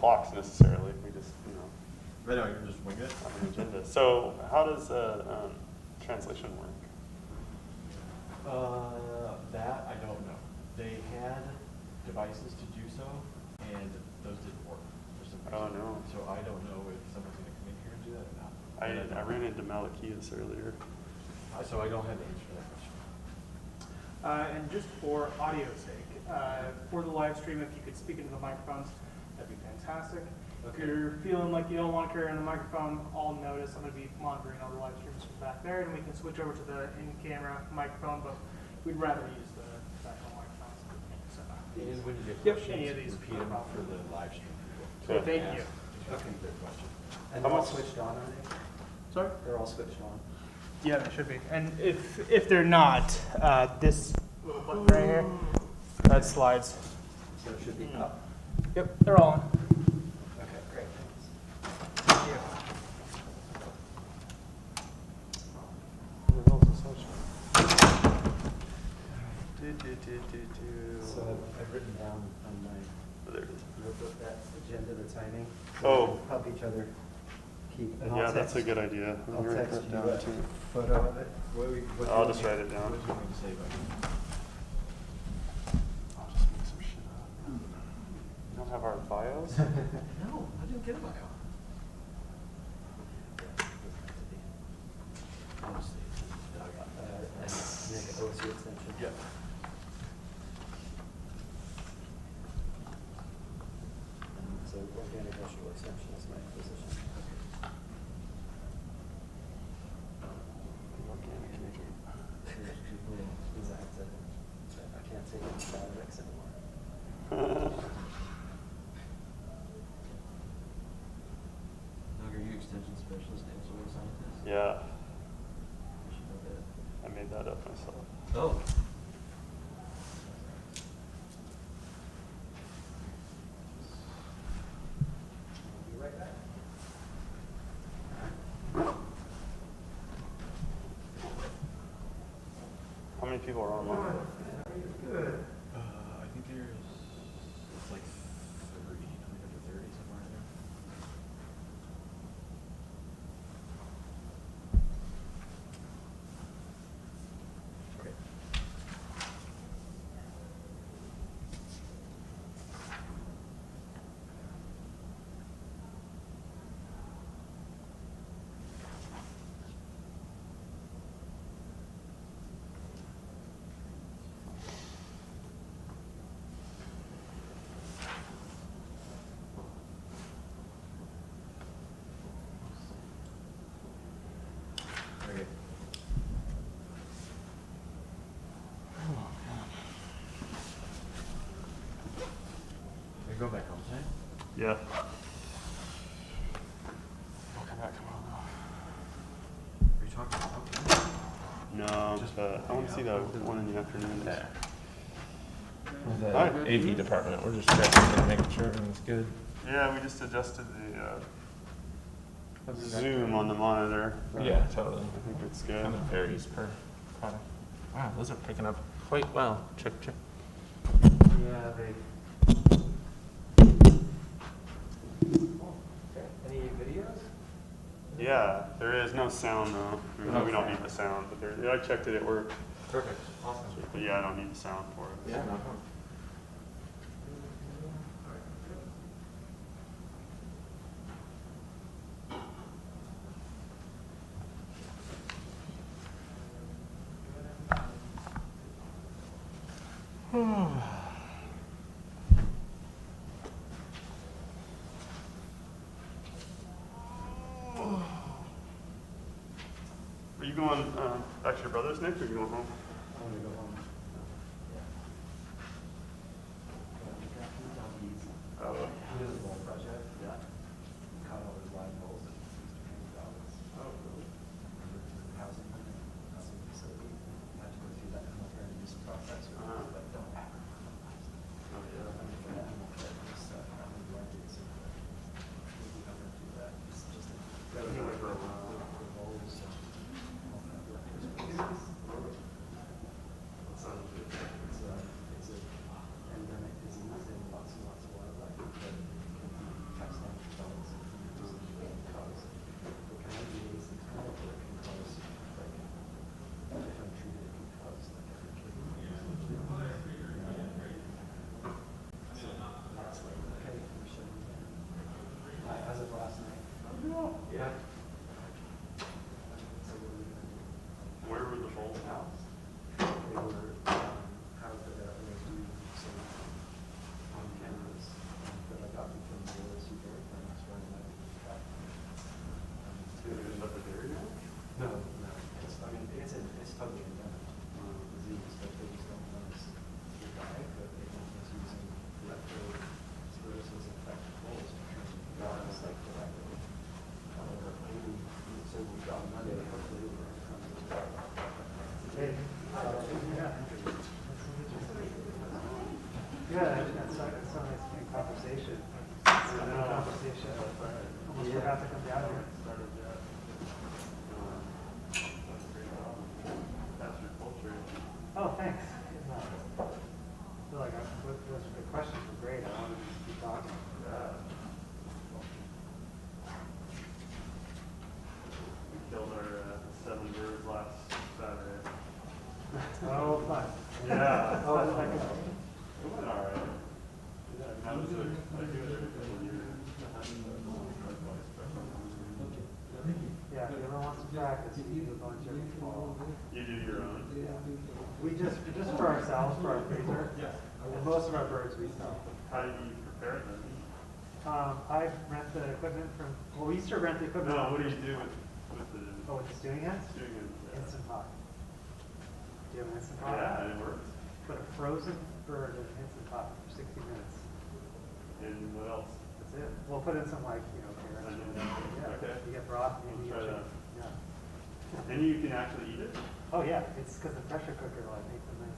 clocks necessarily. We just, Right now, you're just wing it? have an agenda. So how does translation work? That I don't know. They had devices to do so, and those didn't work for some reason. Oh, no. So I don't know if someone's going to come in here and do that or not. I ran into Malachias earlier. So I don't have the answer to that question. And just for audio's sake, for the live stream, if you could speak into the microphones, that'd be fantastic. If Okay. you're feeling like you don't want to carry on the microphone, I'll notice. I'm going to be monitoring all the live streams from back there, and we can switch over to the in-camera microphone, but we'd rather use the actual microphones. So, And when you get Yep, questions, any of these, repeat no them problem. for the live stream people. Sure. Thank Ask, you. just repeat their question. And How they're all much- switched on, are they? Sorry? They're all switched on. Yeah, they should be. And if they're not, this little button right here, that slides. So it should be up. Yep, they're all on. Okay, great, thanks. Thank you. So I've written down on my There it is. notebook that agenda, the timing. Oh. So we can help each other keep. And I'll Yeah, that's a text- good idea. Let I'll me write text that you down a too. photo of it. What I'll just write it down. What do you want me to say about it? I'll just make some shit up. You don't have our bios? No, I didn't get a bio. Honestly. And Nick OSU extension. Yeah. And so organic vegetable extension is my position. Organic nature. There's people who have to, I can't take antibiotics anymore. Doug, are you extension specialist and soil scientist? Yeah, I should know that. I made that up myself. Oh. Be right back. How many people are online? Good. I think it's like 30, 20 to 30, somewhere in there. Okay. Okay. We go back home tonight? Yeah. I'll come back tomorrow. Are you talking about? No, Just- but I want to see the one in the afternoon. Yeah. All right. The AV department, we're just checking and making sure everything's good. Yeah, we just adjusted the zoom on the monitor. Yeah, totally. I think it's good. Kind of varies per product. Wow, those are picking up quite well. Check, check. Yeah, they. Okay, any videos? Yeah, there is no sound though. I mean, we don't Okay. need the sound, but there, I checked it, it worked. Perfect, awesome. But yeah, I don't need the sound for it. Yeah, no problem. Are you going back to your brother's, Nick, or are you going home? I want to go home. Oh, He does a whole project. Yeah. Cut all his live poles. Oh, really? Housing facility. Had to go through that whole fairness process. But don't have. oh yeah. I'm for animal fitness, I'm gonna do it, so maybe I'm gonna do that. It's just a. Yeah, we can wait for a while. The poles, all that work is- Yeah. Where were the bowls? House. They were, housed at a, some on cameras that I got them from the OSU Dairy Farm. That's where I met them. Did it shut the dairy down? No, no, it's, I mean, it's totally endemic, disease, but they just don't want us to die, but they want us using leptospirosis infected bowls to transmit virus like the lactose. However, maybe, so we've got Monday, hopefully we're going to come to that. Hey, yeah, that's so nice to be in conversation. Conversation. Almost forgot to come down here. Started yet. That's a great job. That's your culture. Oh, thanks. No, I feel like the questions were great. I wanted to just keep talking. Yeah. We killed our 7 birds last Saturday. Oh, fun. Yeah. Oh, I like it. It went all right. I do it every couple of years. Yeah, if you ever want some practice, you do a bunch every fall. You do your own? Yeah. We just for ourselves, for our freezer. Yeah. And most of our birds we sell. How do you prepare them? I rent the equipment from, well, we used to rent the equipment. No, what do you do with the Oh, with the stewing heads? stewing it? Instant pot. Do you have an instant pot? Yeah, it works. Put a frozen bird in an instant pot for 60 minutes. And what else? That's it. We'll put in some carrots. Onion. Yeah. Okay. You get broth, maybe Let's you try get that. chicken. Yeah. And you can actually eat it? Oh yeah, it's because the pressure cooker makes them nice.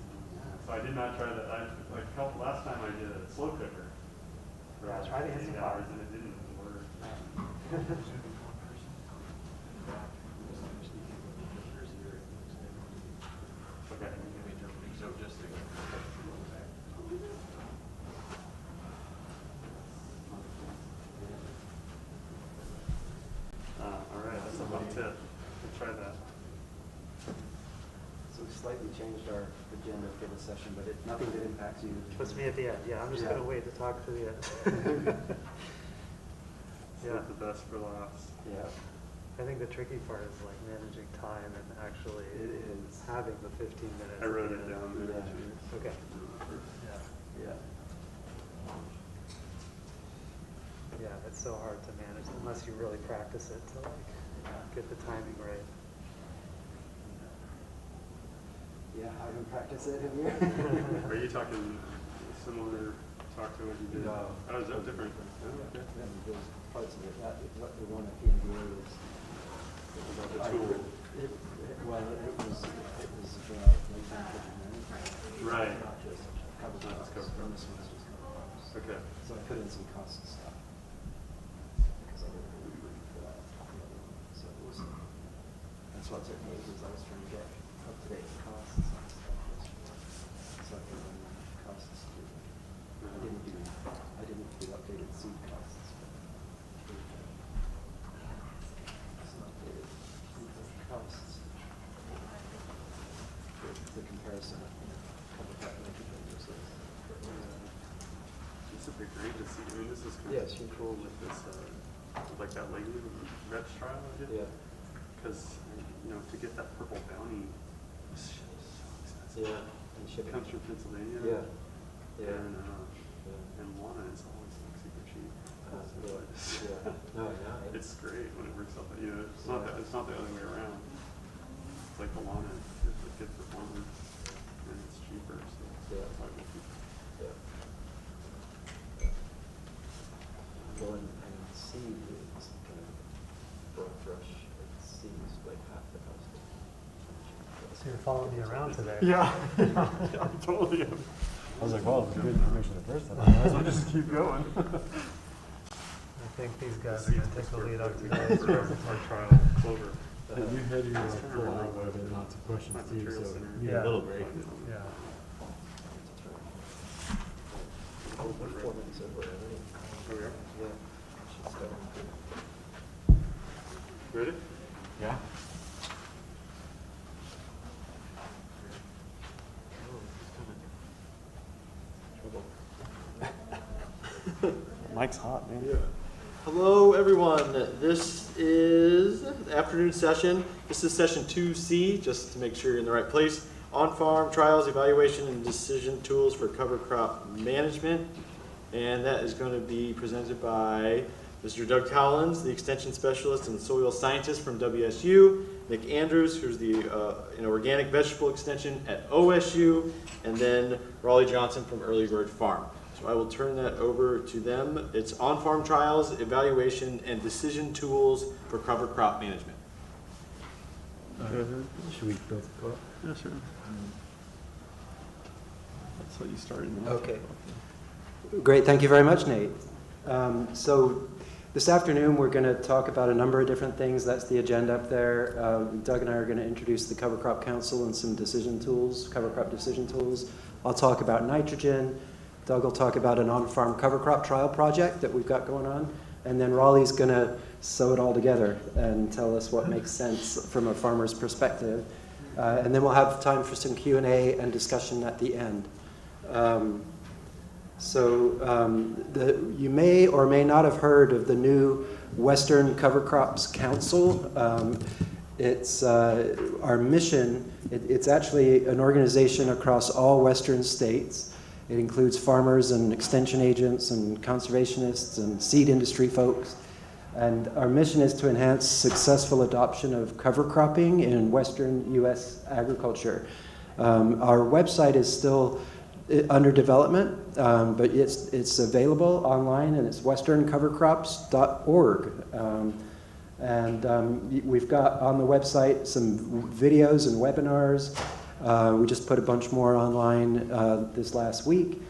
So I did not try that. Last time I did a slow cooker. For Yeah, try the 8 Instant Pot. hours and it didn't work. Okay. So just to. All right, that's a fun tip. We'll try that. So we slightly changed our agenda for the session, but nothing that impacts you. Puts me at the end. Yeah, I'm just Yeah. gonna wait to talk to the end. Save the best for last. Yeah. I think the tricky part is managing time and actually It is. having the 15 minutes. I at wrote the it end. down there. Yeah. Okay. Yeah. Yeah, it's so hard to manage unless you really practice it to get the timing right. Yeah, I haven't practiced it, have you? Are you talking similar talk to what you did? No. Oh, is that different? Oh, okay. Yeah, there's parts of it, what the one at PNBA was. About the tool. It was about management. Right. Not just cover Not just costs, cover and this one's just cover costs. Okay. So I put in some costs and stuff. Because I didn't really read for that. So it was, that's what took me, was I was trying to get up to date costs and stuff yesterday. So I put in costs to, I didn't do updated seed costs. Some updated costs. The comparison of, couple of nitrogen versus. This would be great to see. I mean, this is kind Yeah, of it's cool with this, like that lady veg trial I did. Yeah. Because, to get that purple bounty, this shit is so expensive. Yeah, and It shipping. comes from Pennsylvania. Yeah. Yeah. And Lana is always super cheap. Yeah. No, yeah. It's great when it works out. It's not it's not the other way around. It's like the Lana is a good performer and it's cheaper. So Yeah. that's why people keep. Yeah. Well, and seed is kind of broad brush. Seed is like half the cost. So you're following me around today. Yeah, I totally am. I was like, well, it's good information the first time. I might as well just keep going. I think these guys are going to take the lead up today. Our trial clover. You had your It's kinda full rare. hour and lots of questions My too, material so center. you need Yeah. a little break. Yeah. Oh, 4 minutes over already. Oh, yeah? Yeah. Should start. Ready? Yeah. Mike's hot, man. Yeah. Hello, everyone. This is the afternoon session. This is session 2C, just to make sure you're in the right place. On-farm trials, evaluation, and decision tools for cover crop management. And that is going to be presented by Mr. Doug Collins, the extension specialist and soil scientist from WSU, Nick Andrews, who's the organic vegetable extension at OSU, and then Raleigh Johnson from Early Bird Farm. So I will turn that over to them. It's on-farm trials, evaluation, and decision tools for cover crop management. Should we both go up? Yeah, sure. That's what you started. Okay. Great, thank you very much, Nate. So this afternoon, we're going to talk about a number of different things. That's the agenda up there. Doug and I are going to introduce the Cover Crop Council and some decision tools, cover crop decision tools. I'll talk about nitrogen. Doug will talk about an on-farm cover crop trial project that we've got going on. And then Raleigh's going to sew it all together and tell us what makes sense from a farmer's perspective. And then we'll have time for some Q&A and discussion at the end. You may or may not have heard of the new Western Cover Crops Council. It's our mission. It's actually an organization across all Western states. It includes farmers and extension agents and conservationists and seed industry folks. And our mission is to enhance successful adoption of cover cropping in Western U.S. agriculture. Our website is still under development, but it's available online, and it's westerncovercrops.org. We've got on the website some videos and webinars. We just put a bunch more online this last week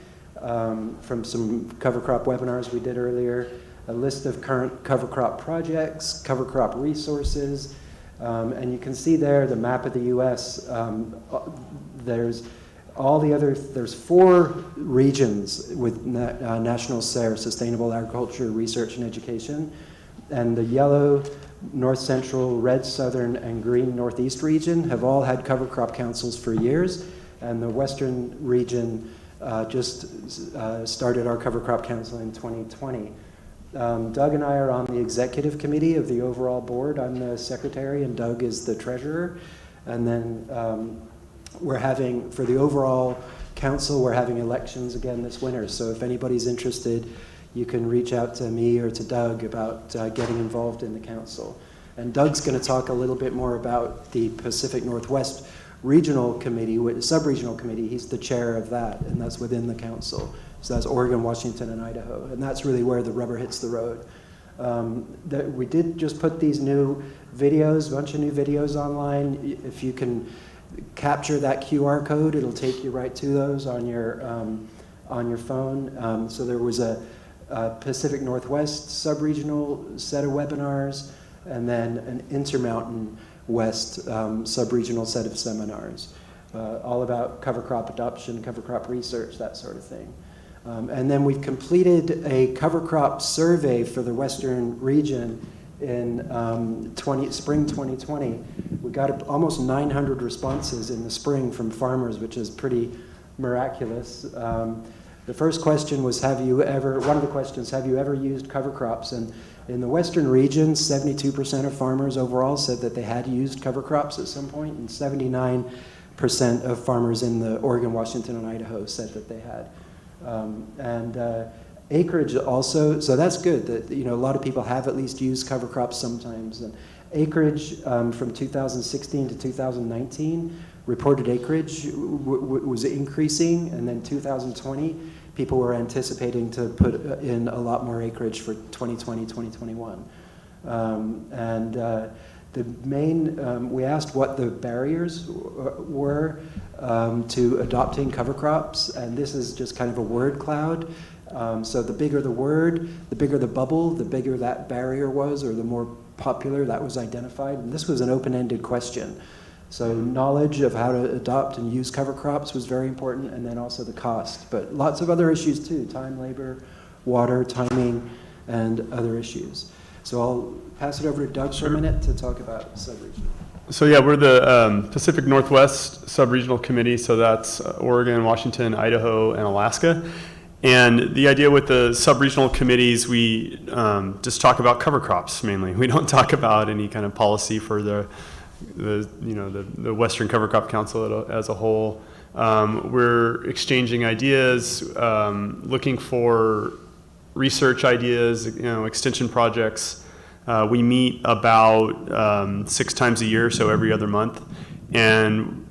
from some cover crop webinars we did earlier, a list of current cover crop projects, cover crop resources, and you can see there the map of the U.S. There's 4 regions with National SARE, Sustainable Agriculture Research and Education, and the yellow North Central, red Southern, and green Northeast region have all had cover crop councils for years, and the Western region just started our cover crop council in 2020. Doug and I are on the executive committee of the overall board. I'm the secretary, and Doug is the treasurer. And then for the overall council, we're having elections again this winter. So if anybody's interested, you can reach out to me or to Doug about getting involved in the council. And Doug's going to talk a little bit more about the Pacific Northwest Regional Committee, Sub-Regional Committee. He's the chair of that, and that's within the council. So that's Oregon, Washington, and Idaho. And that's really where the rubber hits the road. We did just put these new videos, a bunch of new videos online. If you can capture that QR code, it'll take you right to those on your phone. So there was a Pacific Northwest sub-regional set of webinars, and then an Intermountain West sub-regional set of seminars, all about cover crop adoption, cover crop research, that sort of thing. And then we've completed a cover crop survey for the Western region in spring 2020. We got almost 900 responses in the spring from farmers, which is pretty miraculous. The first question was, have you ever used cover crops? And in the Western region, 72% of farmers overall said that they had used cover crops at some point, and 79% of farmers in the Oregon, Washington, and Idaho said that they had. Acreage also, so that's good that a lot of people have at least used cover crops sometimes. And acreage from 2016 to 2019, reported acreage was increasing, and then 2020, people were anticipating to put in a lot more acreage for 2020, 2021. The main, we asked what the barriers were to adopting cover crops, and this is just kind of a word cloud. So the bigger the word, the bigger the bubble, the bigger that barrier was, or the more popular that was identified. And this was an open-ended question. So knowledge of how to adopt and use cover crops was very important, and then also the cost. But lots of other issues too: time, labor, water, timing, and other issues. So I'll pass it over to Doug for a minute to talk about sub-regional. So yeah, we're the Pacific Northwest Sub-Regional Committee, so that's Oregon, Washington, Idaho, and Alaska. And the idea with the sub-regional committees, we just talk about cover crops mainly. We don't talk about any kind of policy for the Western Cover Crop Council as a whole. We're exchanging ideas, looking for research ideas, extension projects. We meet about 6 times a year, so every other month, and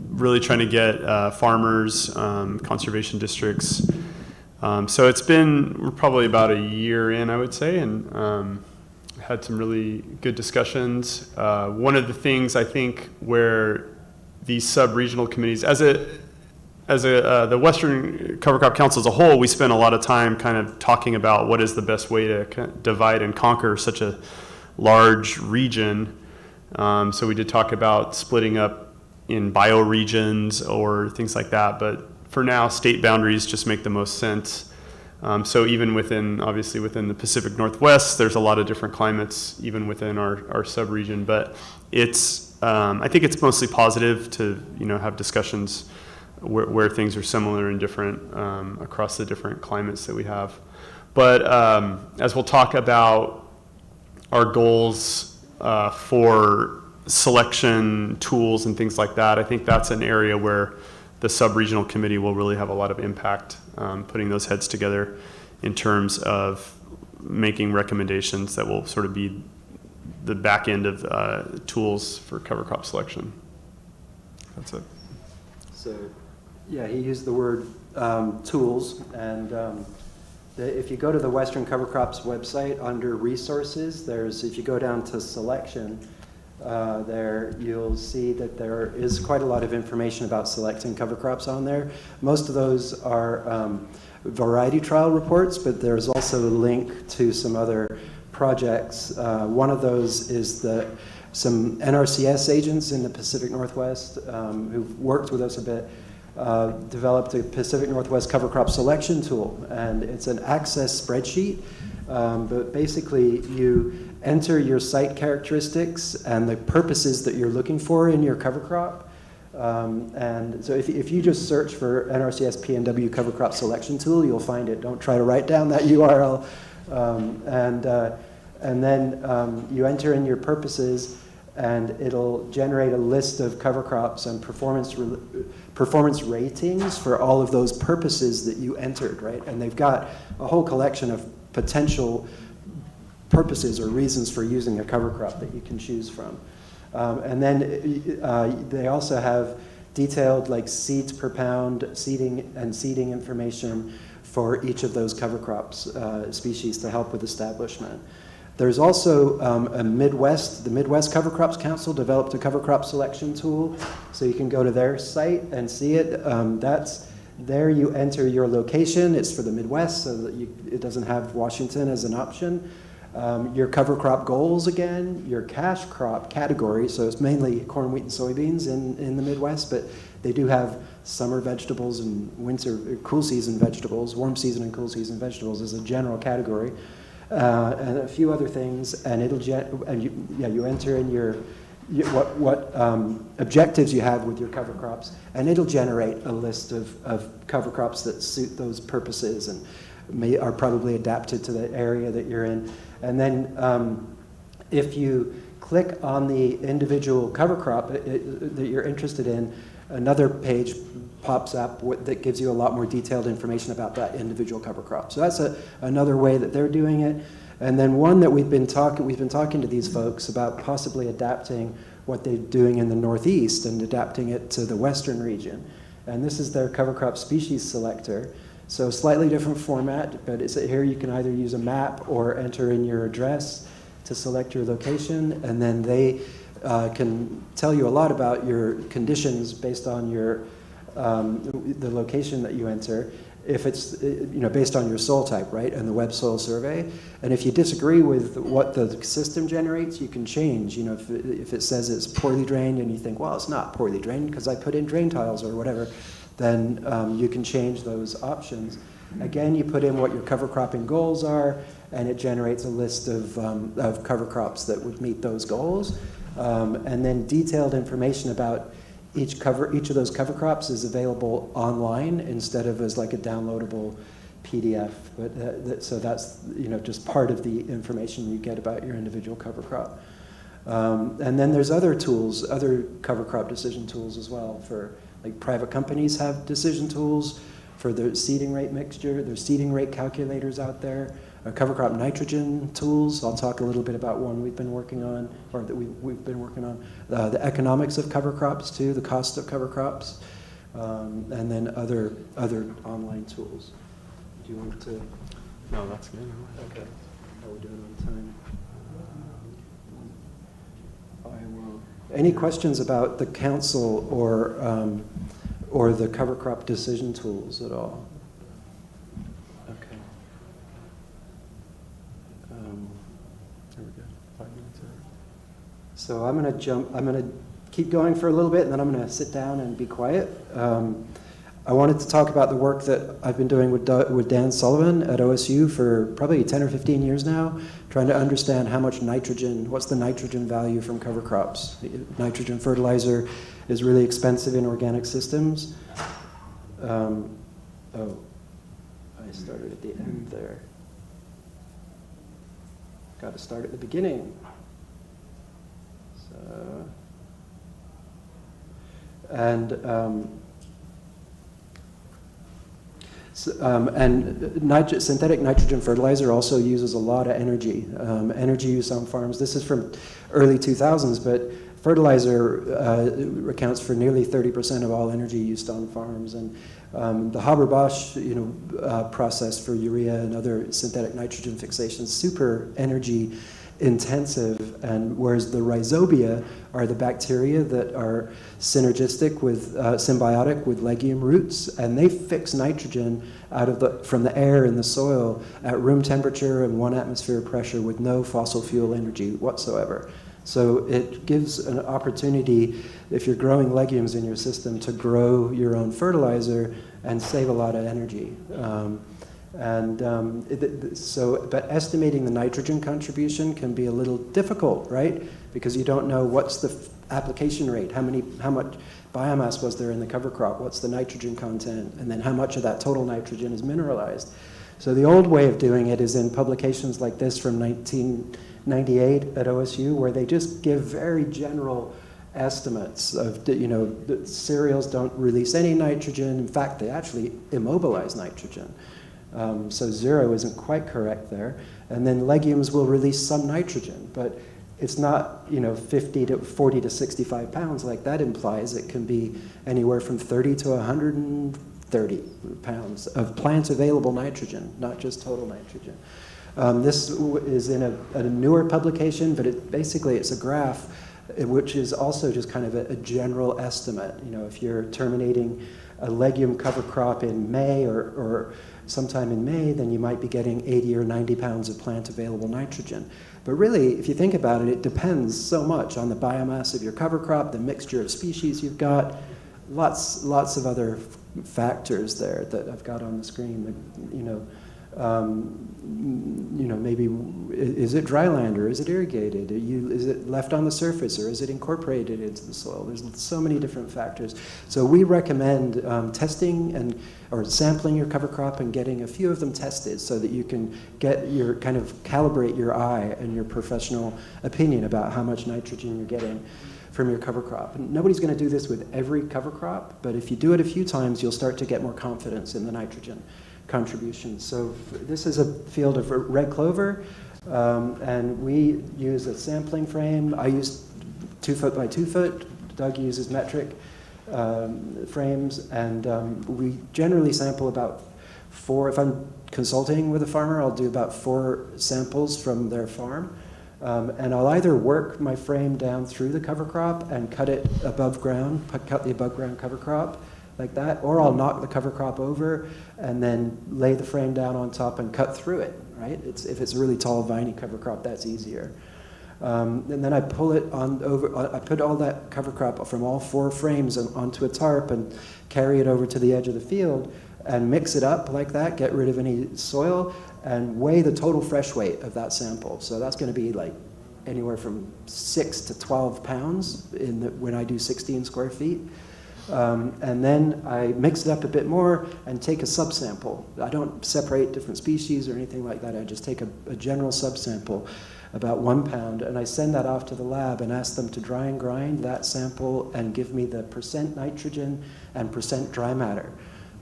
really trying to get farmers, conservation districts. So we're probably about a year in, I would say, and had some really good discussions. One of the things I think where these sub-regional committees, the Western Cover Crop Council as a whole, we spent a lot of time kind of talking about what is the best way to divide and conquer such a large region. So we did talk about splitting up in bioregions or things like that, but for now, state boundaries just make the most sense. So even obviously within the Pacific Northwest, there's a lot of different climates, even within our sub-region, but I think it's mostly positive to, have discussions where things are similar and different across the different climates that we have. But as we'll talk about our goals for selection tools and things like that, I think that's an area where the sub-regional committee will really have a lot of impact, putting those heads together in terms of making recommendations that will sort of be the back end of tools for cover crop selection. That's it. So, yeah, he used the word tools, and if you go to the Western Cover Crops website under resources, if you go down to selection, there you'll see that there is quite a lot of information about selecting cover crops on there. Most of those are variety trial reports, but there's also a link to some other projects. One of those is some NRCS agents in the Pacific Northwest who've worked with us a bit, developed a Pacific Northwest cover crop selection tool, and it's an access spreadsheet, but basically you enter your site characteristics and the purposes that you're looking for in your cover crop. And so if you just search for NRCS PNW cover crop selection tool, you'll find it. Don't try to write down that URL. And then you enter in your purposes, and it'll generate a list of cover crops and performance ratings for all of those purposes that you entered, right? And they've got a whole collection of potential purposes or reasons for using a cover crop that you can choose from. And then they also have detailed seeds per pound seeding information for each of those cover crops species to help with establishment. There's also the Midwest Cover Crops Council developed a cover crop selection tool, so you can go to their site and see it. There you enter your location. It's for the Midwest, so that it doesn't have Washington as an option. Your cover crop goals again, your cash crop category, so it's mainly corn, wheat, and soybeans in the Midwest, but they do have summer vegetables and winter, cool season vegetables, warm season and cool season vegetables as a general category, and a few other things, and you enter in what objectives you have with your cover crops, and it'll generate a list of cover crops that suit those purposes and are probably adapted to the area that you're in. And then if you click on the individual cover crop that you're interested in, another page pops up that gives you a lot more detailed information about that individual cover crop. So that's another way that they're doing it. And then one that we've been talking to these folks about possibly adapting what they're doing in the Northeast and adapting it to the Western region. And this is their cover crop species selector. So slightly different format, but here you can either use a map or enter in your address to select your location, and then they can tell you a lot about your conditions based on the location that you enter. If it's based on your soil type, right, and the Web Soil Survey. And if you disagree with what the system generates, you can change. If it says it's poorly drained and you think, well, it's not poorly drained because I put in drain tiles or whatever, then you can change those options. Again, you put in what your cover cropping goals are, and it generates a list of cover crops that would meet those goals. And then detailed information about each of those cover crops is available online instead of as a downloadable PDF, but so that's just part of the information you get about your individual cover crop. And then there's other tools, other cover crop decision tools as well. For like private companies have decision tools for their seeding rate mixture. There's seeding rate calculators out there. Cover crop nitrogen tools. I'll talk a little bit about one we've been working on, or that we've been working on. The economics of cover crops too, the cost of cover crops, and then other online tools. Do you want to? No, that's good. Okay. How are we doing on time? I will. Any questions about the council or the cover crop decision tools at all? Okay. There we go. 5 minutes. So I'm going to keep going for a little bit, and then I'm going to sit down and be quiet. I wanted to talk about the work that I've been doing with Dan Sullivan at OSU for probably 10 or 15 years now, trying to understand how much nitrogen, what's the nitrogen value from cover crops. Nitrogen fertilizer is really expensive in organic systems. I started at the end there. Got to start at the beginning. So, and synthetic nitrogen fertilizer also uses a lot of energy. Energy use on farms. This is from early 2000s, but fertilizer accounts for nearly 30% of all energy used on farms. And the Haber-Bosch, process for urea and other synthetic nitrogen fixation is super energy intensive, and whereas the rhizobia are the bacteria that are synergistic with symbiotic with legume roots, and they fix nitrogen from the air in the soil at room temperature and 1 atmosphere pressure with no fossil fuel energy whatsoever. So it gives an opportunity, if you're growing legumes in your system, to grow your own fertilizer and save a lot of energy. But estimating the nitrogen contribution can be a little difficult, right? Because you don't know what's the application rate, how much biomass was there in the cover crop, what's the nitrogen content, and then how much of that total nitrogen is mineralized. So the old way of doing it is in publications like this from 1998 at OSU, where they just give very general estimates of, the cereals don't release any nitrogen. In fact, they actually immobilize nitrogen. So 0 isn't quite correct there. And then legumes will release some nitrogen, but it's not 40 to 65 pounds like that implies. It can be anywhere from 30 to 130 pounds of plant available nitrogen, not just total nitrogen. This is in a newer publication, but it's a graph which is also just kind of a general estimate. If you're terminating a legume cover crop in May or sometime in May, then you might be getting 80 or 90 pounds of plant available nitrogen. But really, if you think about it, it depends so much on the biomass of your cover crop, the mixture of species you've got, lots of other factors there that I've got on the screen. Maybe is it dry land or is it irrigated? Is it left on the surface or is it incorporated into the soil? There's so many different factors. So we recommend testing or sampling your cover crop and getting a few of them tested so that you can get your calibrate your eye and your professional opinion about how much nitrogen you're getting from your cover crop. And nobody's going to do this with every cover crop, but if you do it a few times, you'll start to get more confidence in the nitrogen contribution. So this is a field of red clover, and we use a sampling frame. I use 2 foot by 2 foot. Doug uses metric frames, and we generally sample about 4. If I'm consulting with a farmer, I'll do about 4 samples from their farm, and I'll either work my frame down through the cover crop and cut it above ground, cut the above ground cover crop like that, or I'll knock the cover crop over and then lay the frame down on top and cut through it, right? If it's a really tall viney cover crop, that's easier. And then I pull it I put all that cover crop from all 4 frames onto a tarp and carry it over to the edge of the field and mix it up like that, get rid of any soil, and weigh the total fresh weight of that sample. So that's going to be like anywhere from 6 to 12 pounds when I do 16 square feet. And then I mix it up a bit more and take a subsample. I don't separate different species or anything like that. I just take a general subsample, about 1 pound, and I send that off to the lab and ask them to dry and grind that sample and give me the percent nitrogen and percent dry matter.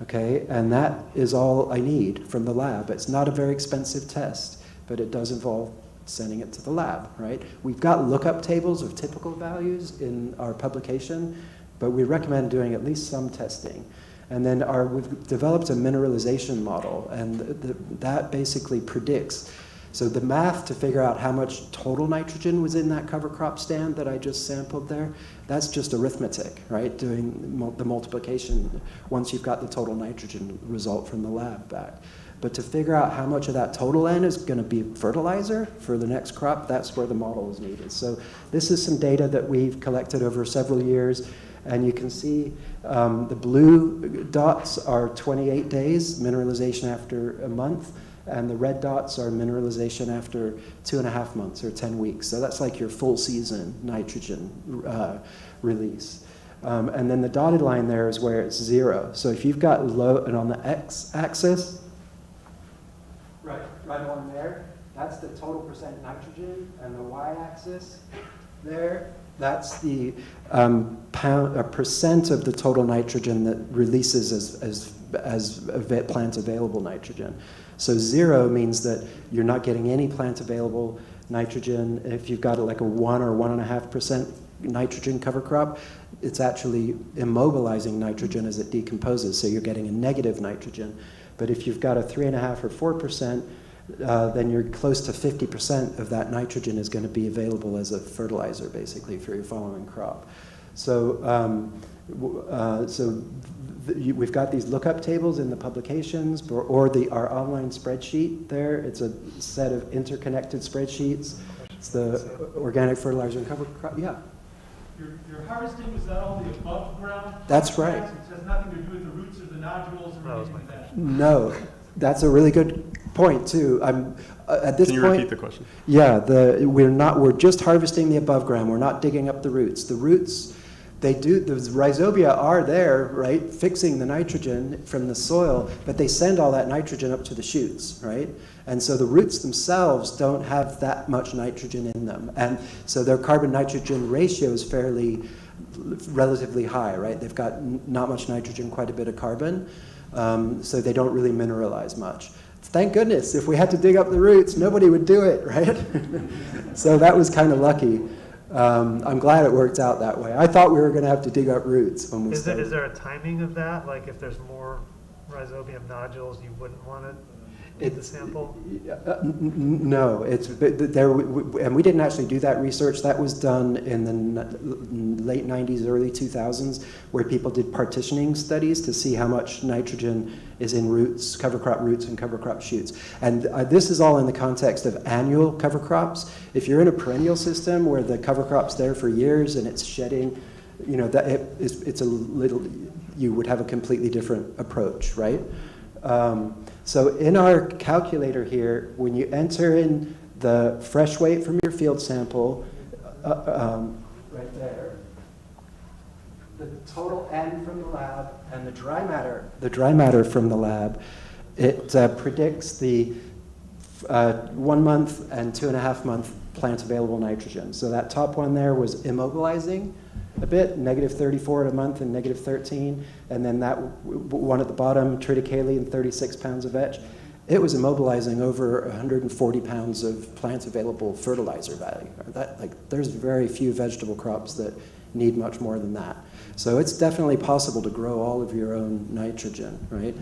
Okay, and that is all I need from the lab. It's not a very expensive test, but it does involve sending it to the lab, right? We've got lookup tables of typical values in our publication, but we recommend doing at least some testing. And then we've developed a mineralization model, and that basically predicts. So the math to figure out how much total nitrogen was in that cover crop stand that I just sampled there, that's just arithmetic, right? Doing the multiplication once you've got the total nitrogen result from the lab back. But to figure out how much of that total N is going to be fertilizer for the next crop, that's where the model is needed. So this is some data that we've collected over several years. And you can see the blue dots are 28 days, mineralization after a month, and the red dots are mineralization after 2.5 months or 10 weeks. So that's like your full season nitrogen release. And then the dotted line there is where it's 0. So if you've got low, and on the x-axis, right along there, that's the total percent nitrogen, and the y-axis there, that's the percent of the total nitrogen that releases as plant available nitrogen. So 0 means that you're not getting any plant available nitrogen. If you've got like a 1 or 1.5% nitrogen cover crop, it's actually immobilizing nitrogen as it decomposes, so you're getting a negative nitrogen. But if you've got a 3.5 or 4%, then you're close to 50% of that nitrogen is going to be available as a fertilizer, basically, for your following crop. So, we've got these lookup tables in the publications, or our online spreadsheet there. It's a set of interconnected spreadsheets. It's the organic fertilizer and cover crop. Yeah. Your harvesting, was that all the above ground? That's right. It has nothing to do with the roots of the nodules or anything like that? No, that's a really good point too. At this Can you point, repeat the question? Yeah, we're just harvesting the above ground. We're not digging up the roots. The roots, the rhizobia are there, right, fixing the nitrogen from the soil, but they send all that nitrogen up to the shoots, right? And so the roots themselves don't have that much nitrogen in them. And so their carbon-nitrogen ratio is relatively high, right? They've got not much nitrogen, quite a bit of carbon, so they don't really mineralize much. Thank goodness, if we had to dig up the roots, nobody would do it, right? So that was kind of lucky. I'm glad it worked out that way. I thought we were going to have to dig up roots when we started. Is there a timing of that? Like if there's more rhizobium nodules, you wouldn't want to in the sample? No, and we didn't actually do that research. That was done in the late 90s, early 2000s, where people did partitioning studies to see how much nitrogen is in roots, cover crop roots and cover crop shoots. And this is all in the context of annual cover crops. If you're in a perennial system where the cover crop's there for years and it's shedding, it's a little, you would have a completely different approach, right? So in our calculator here, when you enter in the fresh weight from your field sample, right there, the total N from the lab and the dry matter from the lab, it predicts the 1 month and 2.5 month plant available nitrogen. So that top one there was immobilizing a bit, -34 at a month and -13, and then that one at the bottom, triticale 36 pounds of vetch, it was immobilizing over 140 pounds of plant available fertilizer value. There's very few vegetable crops that need much more than that. So it's definitely possible to grow all of your own nitrogen, right?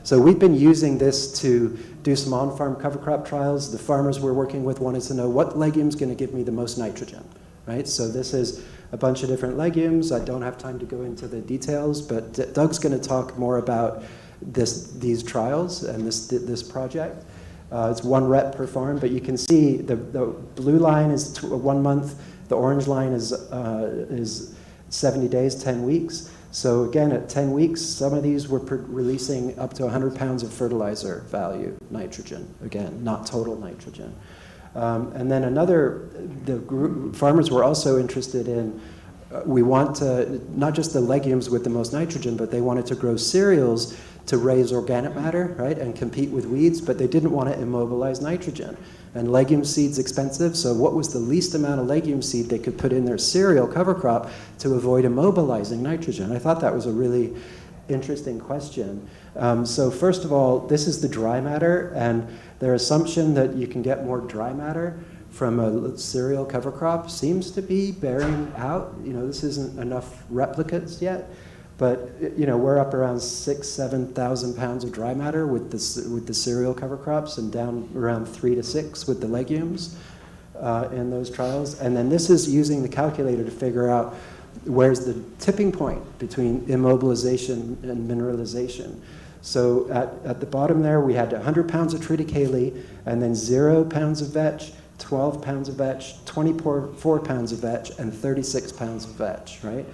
So we've been using this to do some on-farm cover crop trials. The farmers we're working with wanted to know what legume's going to give me the most nitrogen, right? So this is a bunch of different legumes. I don't have time to go into the details, but Doug's going to talk more about these trials and this project. It's 1 rep per farm, but you can see the blue line is 1 month, the orange line is 70 days, 10 weeks. So again, at 10 weeks, some of these were releasing up to 100 pounds of fertilizer value, nitrogen, again, not total nitrogen. And then farmers were also interested in we want to, not just the legumes with the most nitrogen, but they wanted to grow cereals to raise organic matter, right, and compete with weeds, but they didn't want to immobilize nitrogen. And legume seed's expensive, so what was the least amount of legume seed they could put in their cereal cover crop to avoid immobilizing nitrogen? I thought that was a really interesting question. So first of all, this is the dry matter, and their assumption that you can get more dry matter from a cereal cover crop seems to be bearing out. You know, this isn't enough replicates yet, but you know, we're up around 6,000 to 7,000 pounds of dry matter with the cereal cover crops, and down around 3 to 6 with the legumes in those trials. And then this is using the calculator to figure out where's the tipping point between immobilization and mineralization. So at the bottom there, we had 100 pounds of triticale, and then 0 pounds of vetch, 12 pounds of vetch, 24 pounds of vetch, and 36 pounds of vetch, right?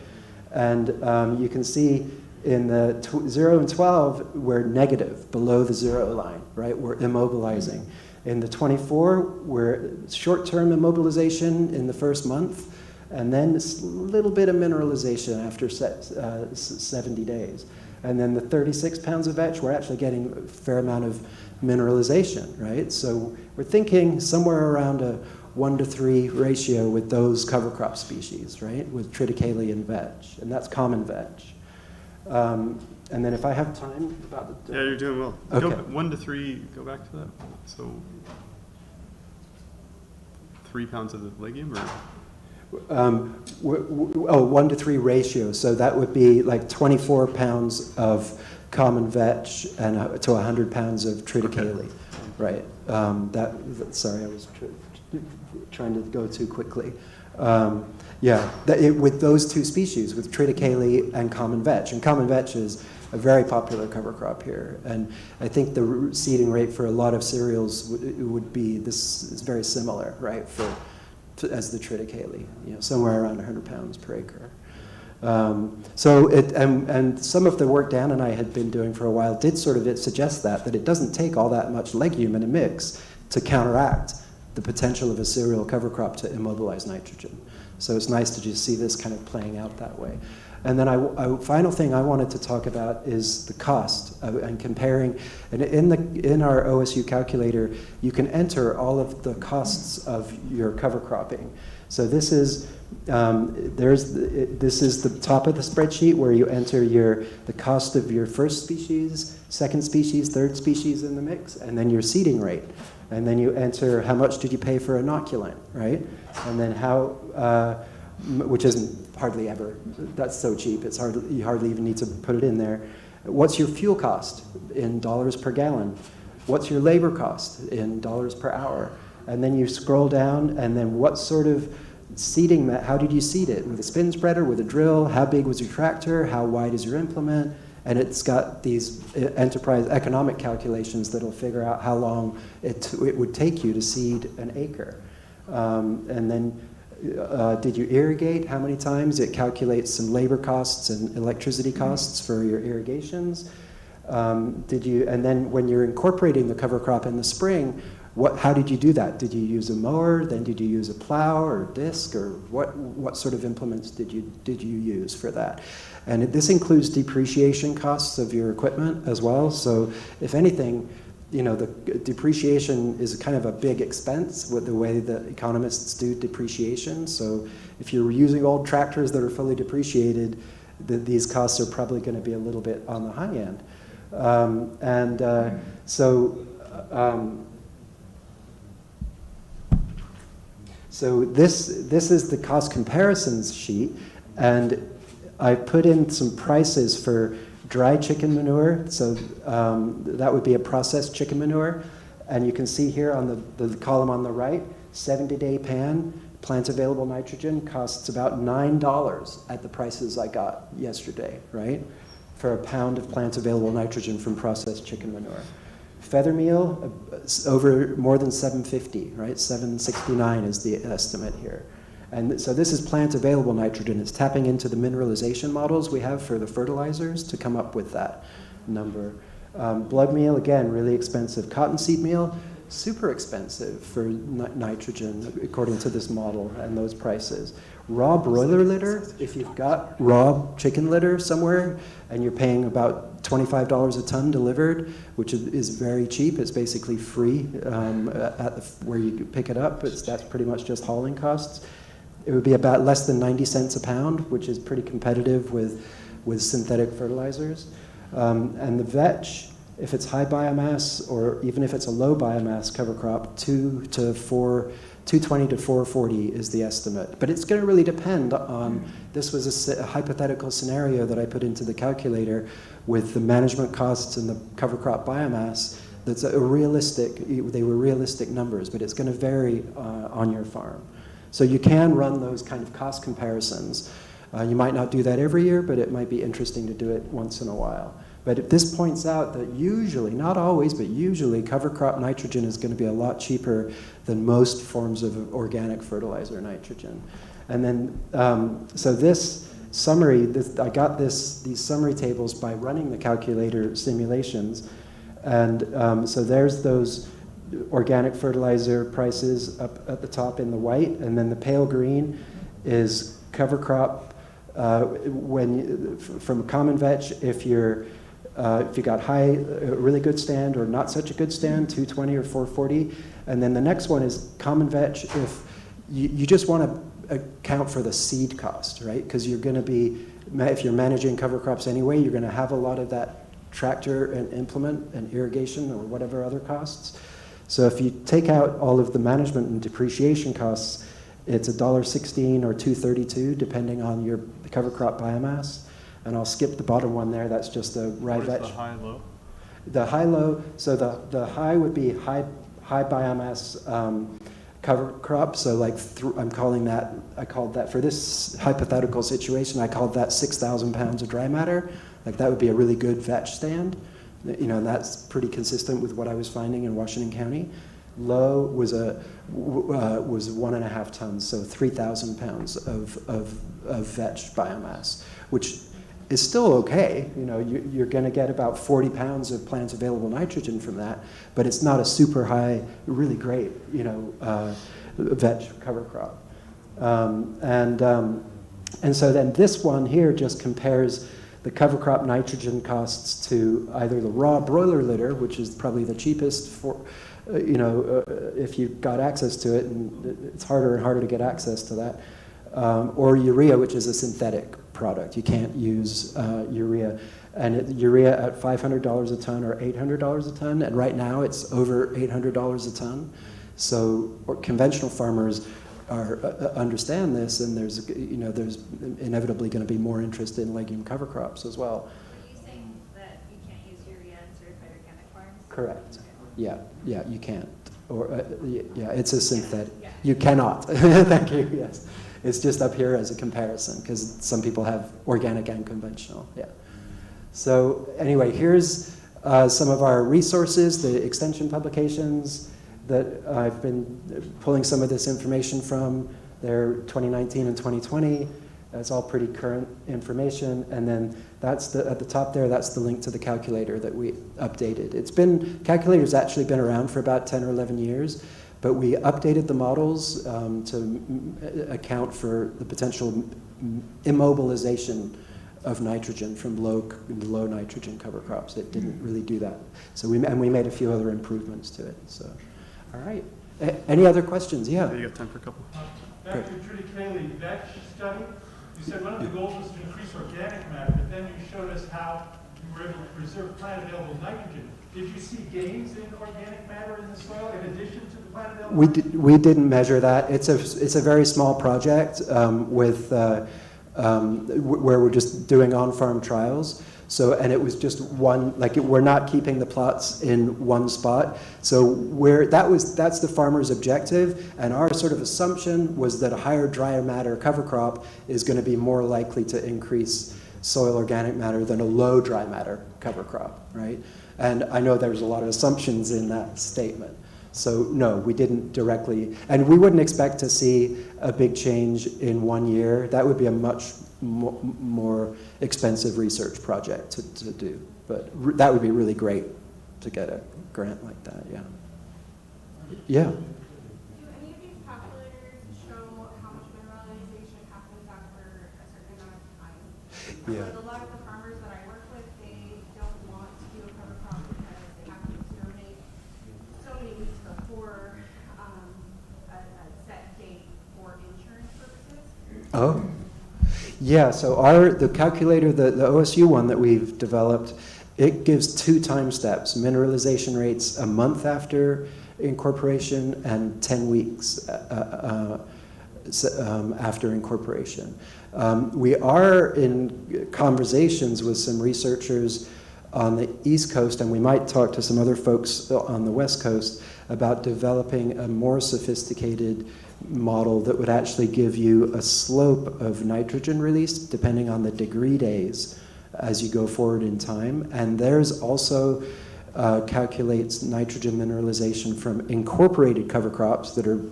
And you can see in the 0 and 12, we're negative, below the 0 line, right? We're immobilizing. In the 24, we're short-term immobilization in the first month, and then a little bit of mineralization after 70 days. And then the 36 pounds of vetch, we're actually getting a fair amount of mineralization, right? So we're thinking somewhere around a 1-to-3 ratio with those cover crop species, right? With triticale and vetch, and that's common vetch. And then if I have time about the... Yeah, you're doing well. Okay. 1 to 3, go back to that. So 3 pounds of the legume, or? 1-to-3 ratio. So that would be like 24 pounds of common vetch and to 100 pounds of triticale, Okay. right? Sorry, I was trying to go too quickly. With those two species, with triticale and common vetch. And common vetch is a very popular cover crop here. And I think the seeding rate for a lot of cereals would be, this is very similar, right, as the triticale, you know, somewhere around 100 pounds per acre. And some of the work Dan and I had been doing for a while did sort of suggest that it doesn't take all that much legume in a mix to counteract the potential of a cereal cover crop to immobilize nitrogen. So it's nice to just see this kind of playing out that way. And then final thing I wanted to talk about is the cost and comparing. And in our OSU calculator, you can enter all of the costs of your cover cropping. So this is this is the top of the spreadsheet where you enter the cost of your first species, second species, third species in the mix, and then your seeding rate. And then you enter how much did you pay for inoculant, right? And then which isn't hardly ever, that's so cheap, you hardly even need to put it in there. What's your fuel cost in dollars per gallon? What's your labor cost in dollars per hour? And then you scroll down, and then what sort of seeding, how did you seed it? With a spin spreader, with a drill? How big was your tractor? How wide is your implement? And it's got these enterprise economic calculations that'll figure out how long it would take you to seed an acre. And then did you irrigate? How many times? It calculates some labor costs and electricity costs for your irrigations. And then when you're incorporating the cover crop in the spring, how did you do that? Did you use a mower? Then did you use a plow or disc, or what sort of implements did you use for that? And this includes depreciation costs of your equipment as well. So if anything, you know, the depreciation is kind of a big expense with the way that economists do depreciation. So if you're using old tractors that are fully depreciated, these costs are probably going to be a little bit on the high end. So this is the cost comparisons sheet, and I put in some prices for dry chicken manure, so that would be a processed chicken manure, and you can see here on the column on the right, 70-day pan, plant available nitrogen costs about $9 at the prices I got yesterday, right? For a pound of plant available nitrogen from processed chicken manure. Feather meal, over more than $7.50, right? $7.69 is the estimate here. And so this is plant available nitrogen. It's tapping into the mineralization models we have for the fertilizers to come up with that number. Blood meal, again, really expensive. Cottonseed meal, super expensive for nitrogen according to this model and those prices. Raw broiler litter, if you've got raw chicken litter somewhere and you're paying about $25 a ton delivered, which is very cheap, it's basically free where you pick it up, that's pretty much just hauling costs. It would be about less than 90 cents a pound, which is pretty competitive with synthetic fertilizers. And the vetch, if it's high biomass or even if it's a low biomass cover crop, 220 to 440 is the estimate. But it's going to really depend on, this was a hypothetical scenario that I put into the calculator with the management costs and the cover crop biomass. That's a realistic, they were realistic numbers, but it's going to vary on your farm. So you can run those kind of cost comparisons. You might not do that every year, but it might be interesting to do it once in a while. But this points out that usually, not always, but usually cover crop nitrogen is going to be a lot cheaper than most forms of organic fertilizer nitrogen. And then, so this summary, I got these summary tables by running the calculator simulations. And so there's those organic fertilizer prices up at the top in the white, and then the pale green is cover crop from common vetch if you got high, really good stand or not such a good stand, 220 or 440. And then the next one is common vetch if you just want to account for the seed cost, right? Because you're going to be, if you're managing cover crops anyway, you're going to have a lot of that tractor and implement and irrigation or whatever other costs. So if you take out all of the management and depreciation costs, it's $1.16 or $2.32 depending on your cover crop biomass. And I'll skip the bottom one there. That's just a rye vetch. What is the high-low? The high-low. So the high would be high biomass cover crop. So like I called that for this hypothetical situation. I called that 6,000 pounds of dry matter. Like that would be a really good vetch stand. You know, and that's pretty consistent with what I was finding in Washington County. Low was 1.5 tons, so 3,000 pounds of vetch biomass, which is still okay. You know, you're going to get about 40 pounds of plants available nitrogen from that, but it's not a super high, really great, you know, vetch cover crop. And so then this one here just compares the cover crop nitrogen costs to either the raw broiler litter, which is probably the cheapest for, if you've got access to it, and it's harder and harder to get access to that, or urea, which is a synthetic product. You can't use urea. And urea at $500 a ton or $800 a ton, and right now it's over $800 a ton. So conventional farmers understand this, and there's inevitably going to be more interest in legume cover crops as well. Are you saying that you can't use urea in certified organic farms? Correct. Yeah, you can't. Or it's a synthetic. Yeah. You cannot. Thank you. Yes, it's just up here as a comparison because some people have organic and conventional. Yeah. So anyway, here's some of our resources, the extension publications that I've been pulling some of this information from. They're 2019 and 2020. That's all pretty current information. And then that's at the top there, that's the link to the calculator that we updated. Calculator's actually been around for about 10 or 11 years, but we updated the models to account for the potential immobilization of nitrogen from low nitrogen cover crops. It didn't really do that. So we made a few other improvements to it. So, all right. Any other questions? Yeah. You got time for a couple. Back to Judy Cayley, vetch study. You said one of the goals was to increase organic matter, but then you showed us how you were able to preserve plant available nitrogen. Did you see gains in organic matter in the soil in addition to the plant available nitrogen? We didn't measure that. It's a very small project where we're just doing on-farm trials. So, and it was just one, we're not keeping the plots in one spot. So that's the farmer's objective, and our sort of assumption was that a higher drier matter cover crop is going to be more likely to increase soil organic matter than a low dry matter cover crop, right? And I know there's a lot of assumptions in that statement. So no, we didn't directly, and we wouldn't expect to see a big change in 1 year. That would be a much more expensive research project to do. But that would be really great to get a grant like that, yeah. Yeah. Do any of these calculators show how much mineralization happens after a certain amount of time? Yeah. With a lot of the farmers that I work with, they don't want to do a cover crop because they have to exterminate so many weeks before a set date for insurance purposes. Oh. Yeah, so the calculator, the OSU one that we've developed, it gives 2 time steps, mineralization rates a month after incorporation and 10 weeks after incorporation. We are in conversations with some researchers on the East Coast, and we might talk to some other folks on the West Coast about developing a more sophisticated model that would actually give you a slope of nitrogen release depending on the degree days as you go forward in time. And theirs also calculates nitrogen mineralization from incorporated cover crops that are,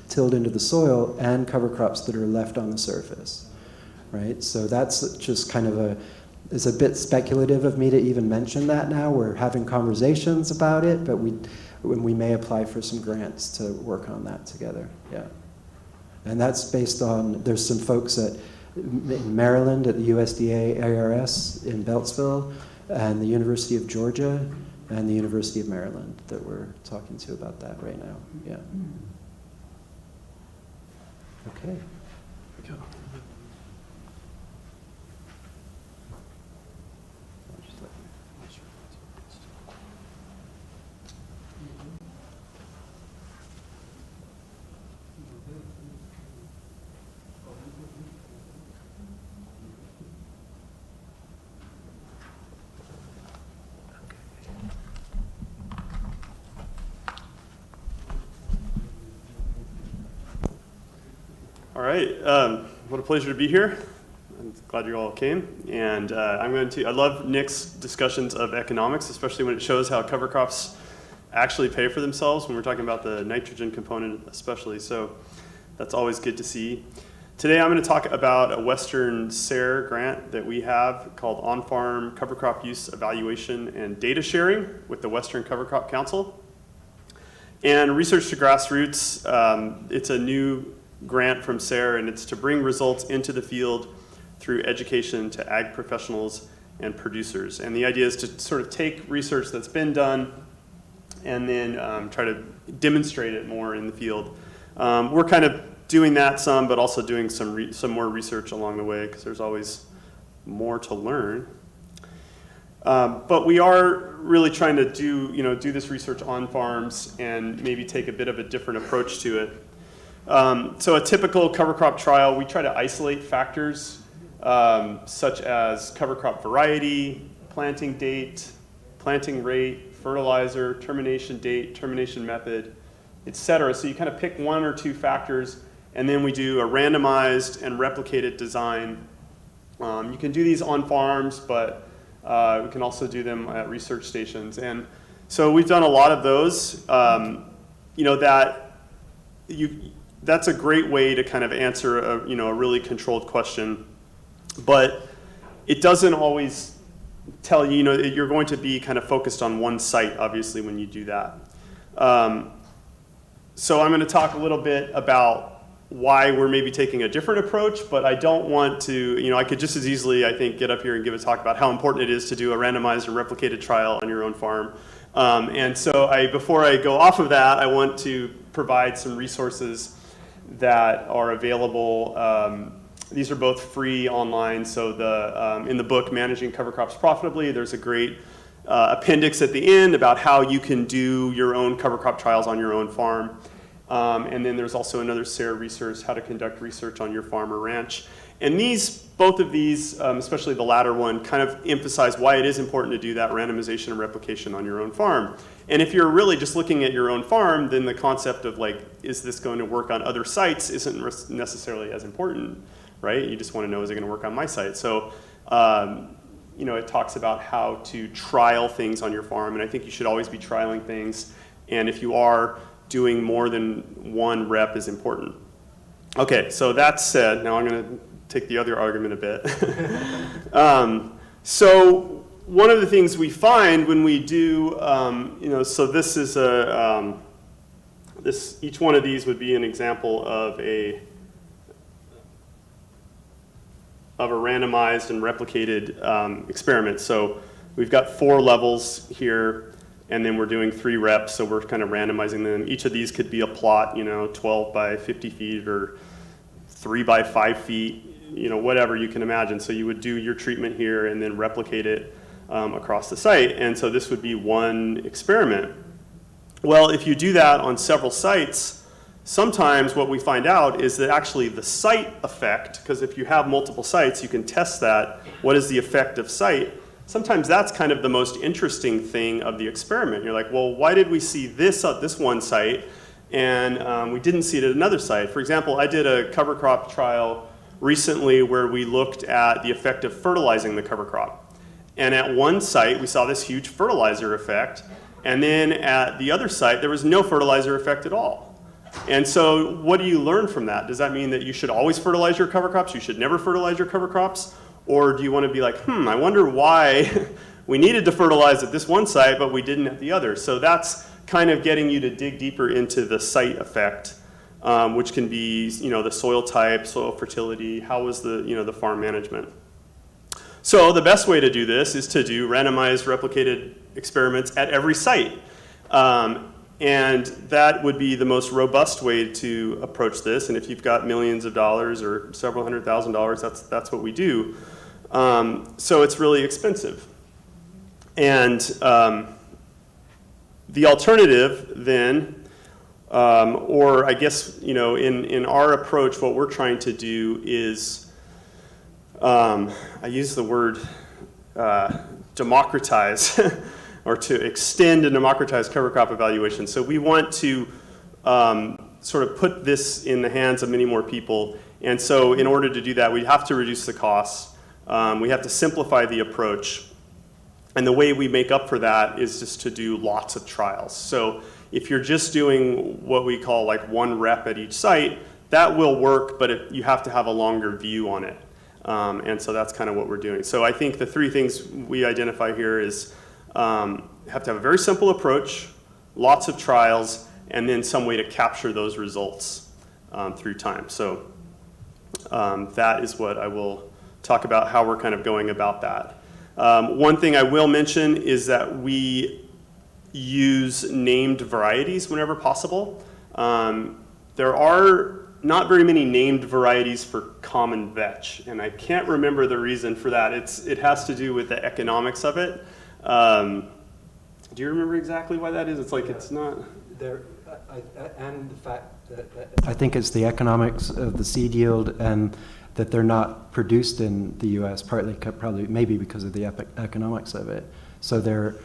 tilled into the soil and cover crops that are left on the surface, right? So that's just kind of it's a bit speculative of me to even mention that now. We're having conversations about it, but we may apply for some grants to work on that together, yeah. And that's based on, there's some folks in Maryland at the USDA ARS in Beltsville, and the University of Georgia, and the University of Maryland that we're talking to about that right now, yeah. Okay. All right, what a pleasure to be here. I'm glad you all came. And I love Nick's discussions of economics, especially when it shows how cover crops actually pay for themselves when we're talking about the nitrogen component especially. So that's always good to see. Today I'm going to talk about a Western SARE grant that we have called On-Farm Cover Crop Use Evaluation and Data Sharing with the Western Cover Crop Council. And Research to Grassroots, it's a new grant from SARE, and it's to bring results into the field through education to ag professionals and producers. And the idea is to sort of take research that's been done and then try to demonstrate it more in the field. We're kind of doing that some, but also doing some more research along the way, because there's always more to learn. But we are really trying to do this research on farms and maybe take a bit of a different approach to it. So a typical cover crop trial, we try to isolate factors such as cover crop variety, planting date, planting rate, fertilizer, termination date, termination method, etc. So you kind of pick 1 or 2 factors, and then we do a randomized and replicated design. You can do these on farms, but we can also do them at research stations. And so we've done a lot of those. That's a great way to kind of answer a really controlled question, but it doesn't always tell you, you're going to be kind of focused on one site, obviously, when you do that. So I'm going to talk a little bit about why we're maybe taking a different approach, but I don't want to, I could just as easily, I think, get up here and give a talk about how important it is to do a randomized and replicated trial on your own farm. And so before I go off of that, I want to provide some resources that are available. These are both free online. So in the book, Managing Cover Crops Profitably, there's a great appendix at the end about how you can do your own cover crop trials on your own farm. And then there's also another SARE resource, How to Conduct Research on Your Farm or Ranch. And both of these, especially the latter one, kind of emphasize why it is important to do that randomization and replication on your own farm. And if you're really just looking at your own farm, then the concept of is this going to work on other sites isn't necessarily as important, right? You just want to know, is it going to work on my site? So, it talks about how to trial things on your farm, and I think you should always be trialing things. And if you are, doing more than one rep is important. Okay, so that said, now I'm going to take the other argument a bit. So one of the things we find when we do, so this is each one of these would be an example of a randomized and replicated experiment. So we've got 4 levels here, and then we're doing 3 reps, so we're kind of randomizing them. Each of these could be a plot, 12 by 50 feet or 3 by 5 feet, whatever you can imagine. So you would do your treatment here and then replicate it across the site. And so this would be one experiment. Well, if you do that on several sites, sometimes what we find out is that actually the site effect, because if you have multiple sites, you can test that. What is the effect of site? Sometimes that's kind of the most interesting thing of the experiment. You're like, well, why did we see this at this one site and we didn't see it at another site? For example, I did a cover crop trial recently where we looked at the effect of fertilizing the cover crop. And at one site, we saw this huge fertilizer effect. And then at the other site, there was no fertilizer effect at all. And so what do you learn from that? Does that mean that you should always fertilize your cover crops? You should never fertilize your cover crops? Or do you want to be like, I wonder why we needed to fertilize at this one site, but we didn't at the other? So that's kind of getting you to dig deeper into the site effect, which can be, the soil type, soil fertility, how was the farm management. So the best way to do this is to do randomized replicated experiments at every site. And that would be the most robust way to approach this. And if you've got millions of dollars or several $100,000, that's what we do. So it's really expensive. And the alternative then, or I guess, in our approach, what we're trying to do is, I use the word democratize, or to extend and democratize cover crop evaluation. So we want to sort of put this in the hands of many more people. And so in order to do that, we have to reduce the costs. We have to simplify the approach. And the way we make up for that is just to do lots of trials. So if you're just doing what we call like 1 rep at each site, that will work, but you have to have a longer view on it. And so that's kind of what we're doing. So I think the 3 things we identify here is have to have a very simple approach, lots of trials, and then some way to capture those results through time. So that is what I will talk about, how we're kind of going about that. One thing I will mention is that we use named varieties whenever possible. There are not very many named varieties for common vetch, and I can't remember the reason for that. It has to do with the economics of it. Do you remember exactly why that is? It's like it's not. And the fact that I think it's the economics of the seed yield and that they're not produced in the U.S. probably maybe because of the economics of it. So that's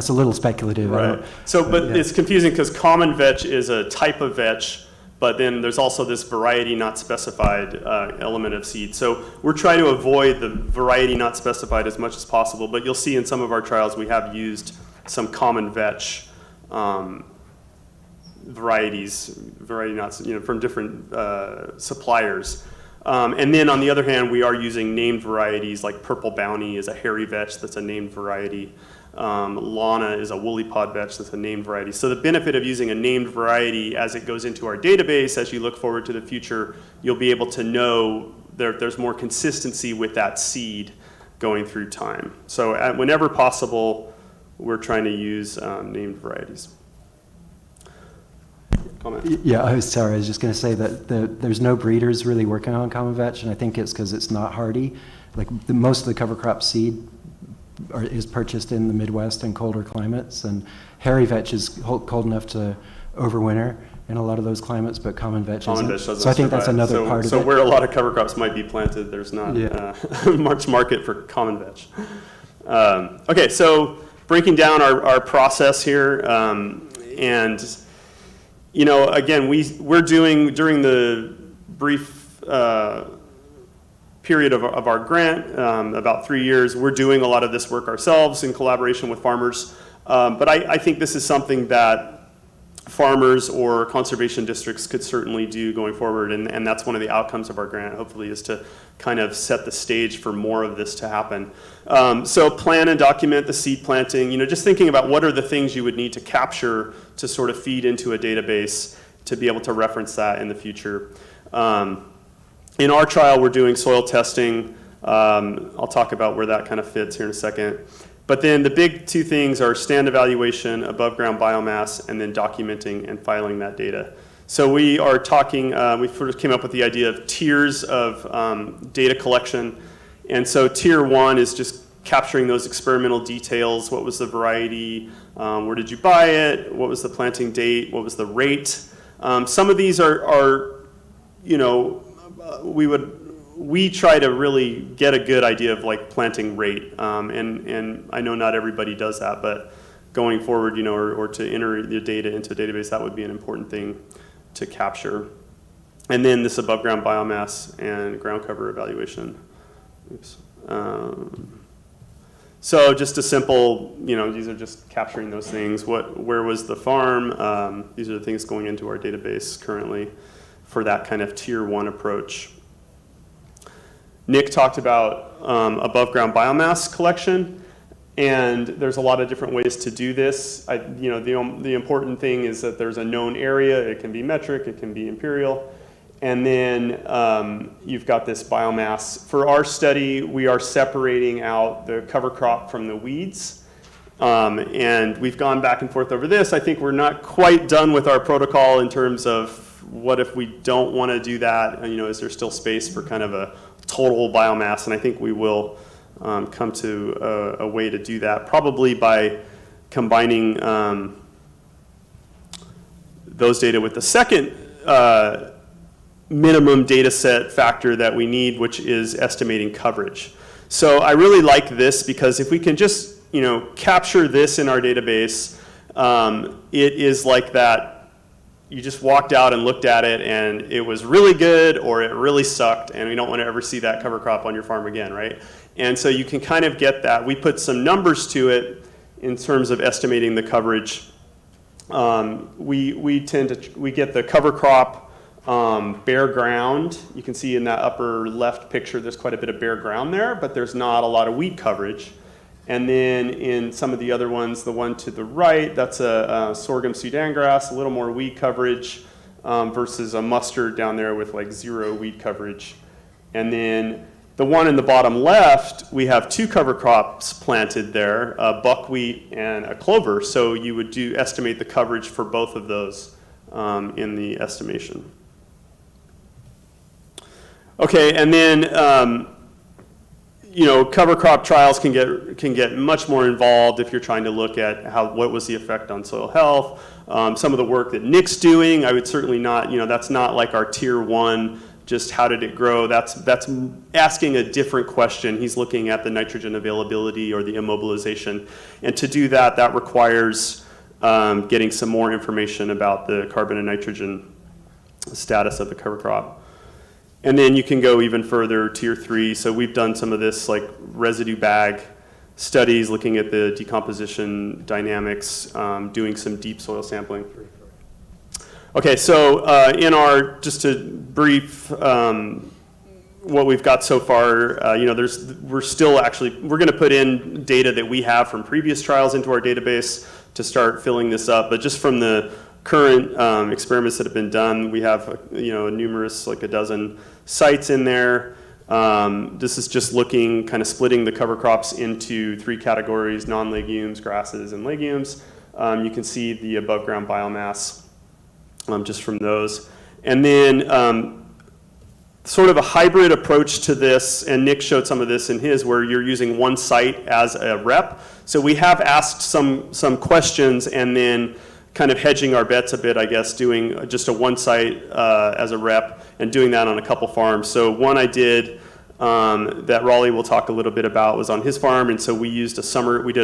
a little speculative. Right. So, but it's confusing because common vetch is a type of vetch, but then there's also this variety not specified element of seed. So we're trying to avoid the variety not specified as much as possible, but you'll see in some of our trials we have used some common vetch varieties not, from different suppliers. And then on the other hand, we are using named varieties like Purple Bounty is a hairy vetch that's a named variety. Lana is a woolly pod vetch that's a named variety. So the benefit of using a named variety as it goes into our database, as you look forward to the future, you'll be able to know there's more consistency with that seed going through time. So whenever possible, we're trying to use named varieties. Comment? Yeah, I was just going to say that there's no breeders really working on common vetch, and I think it's because it's not hardy. Like most of the cover crop seed is purchased in the Midwest and colder climates, and hairy vetch is cold enough to overwinter in a lot of those climates, but common vetch isn't. So I think that's another part of it. So where a lot of cover crops might be planted, there's not much market for common vetch. Okay, so breaking down our process here, and again, we're doing during the brief period of our grant, about 3 years, we're doing a lot of this work ourselves in collaboration with farmers. But I think this is something that farmers or conservation districts could certainly do going forward, and that's one of the outcomes of our grant, hopefully, is to kind of set the stage for more of this to happen. So plan and document the seed planting, just thinking about what are the things you would need to capture to sort of feed into a database to be able to reference that in the future. In our trial, we're doing soil testing. I'll talk about where that kind of fits here in a second. But then the big two things are stand evaluation, above ground biomass, and then documenting and filing that data. So we are talking, we first came up with the idea of tiers of data collection. And so tier 1 is just capturing those experimental details. What was the variety? Where did you buy it? What was the planting date? What was the rate? Some of these are we try to really get a good idea of like planting rate, and I know not everybody does that, but going forward, or to enter the data into a database, that would be an important thing to capture. And then this above ground biomass and ground cover evaluation. Oops. So just a simple, these are just capturing those things. Where was the farm? These are the things going into our database currently for that kind of tier 1 approach. Nick talked about above ground biomass collection, and there's a lot of different ways to do this. The important thing is that there's a known area. It can be metric, it can be imperial, and then you've got this biomass. For our study, we are separating out the cover crop from the weeds, and we've gone back and forth over this. I think we're not quite done with our protocol in terms of what if we don't want to do that? Is there still space for kind of a total biomass? And I think we will come to a way to do that, probably by combining those data with the second minimum data set factor that we need, which is estimating coverage. So I really like this because if we can just capture this in our database, it is like that. You just walked out and looked at it and it was really good or it really sucked, and we don't want to ever see that cover crop on your farm again, right? And so you can kind of get that. We put some numbers to it in terms of estimating the coverage. We get the cover crop bare ground. You can see in that upper left picture there's quite a bit of bare ground there, but there's not a lot of weed coverage. And then in some of the other ones, the one to the right, that's a sorghum Sudan grass, a little more weed coverage versus a mustard down there with like 0 weed coverage. And then the one in the bottom left, we have 2 cover crops planted there, a buckwheat and a clover. So you would estimate the coverage for both of those in the estimation. Okay, and then cover crop trials can get much more involved if you're trying to look at what was the effect on soil health. Some of the work that Nick's doing, I would certainly not, that's not like our tier 1, just how did it grow? That's asking a different question. He's looking at the nitrogen availability or the immobilization. And to do that, that requires getting some more information about the carbon and nitrogen status of the cover crop. And then you can go even further, tier 3. So we've done some of this like residue bag studies, looking at the decomposition dynamics, doing some deep soil sampling. Okay, so just to brief what we've got so far, we're going to put in data that we have from previous trials into our database to start filling this up. But just from the current experiments that have been done, we have numerous, like a dozen sites in there. This is just looking, kind of splitting the cover crops into 3 categories: non-legumes, grasses, and legumes. You can see the above ground biomass just from those. And then sort of a hybrid approach to this, and Nick showed some of this in his, where you're using one site as a rep. So we have asked some questions and then kind of hedging our bets a bit, I guess, doing just a one site as a rep and doing that on a couple farms. So one I did that Raleigh will talk a little bit about was on his farm, and so we did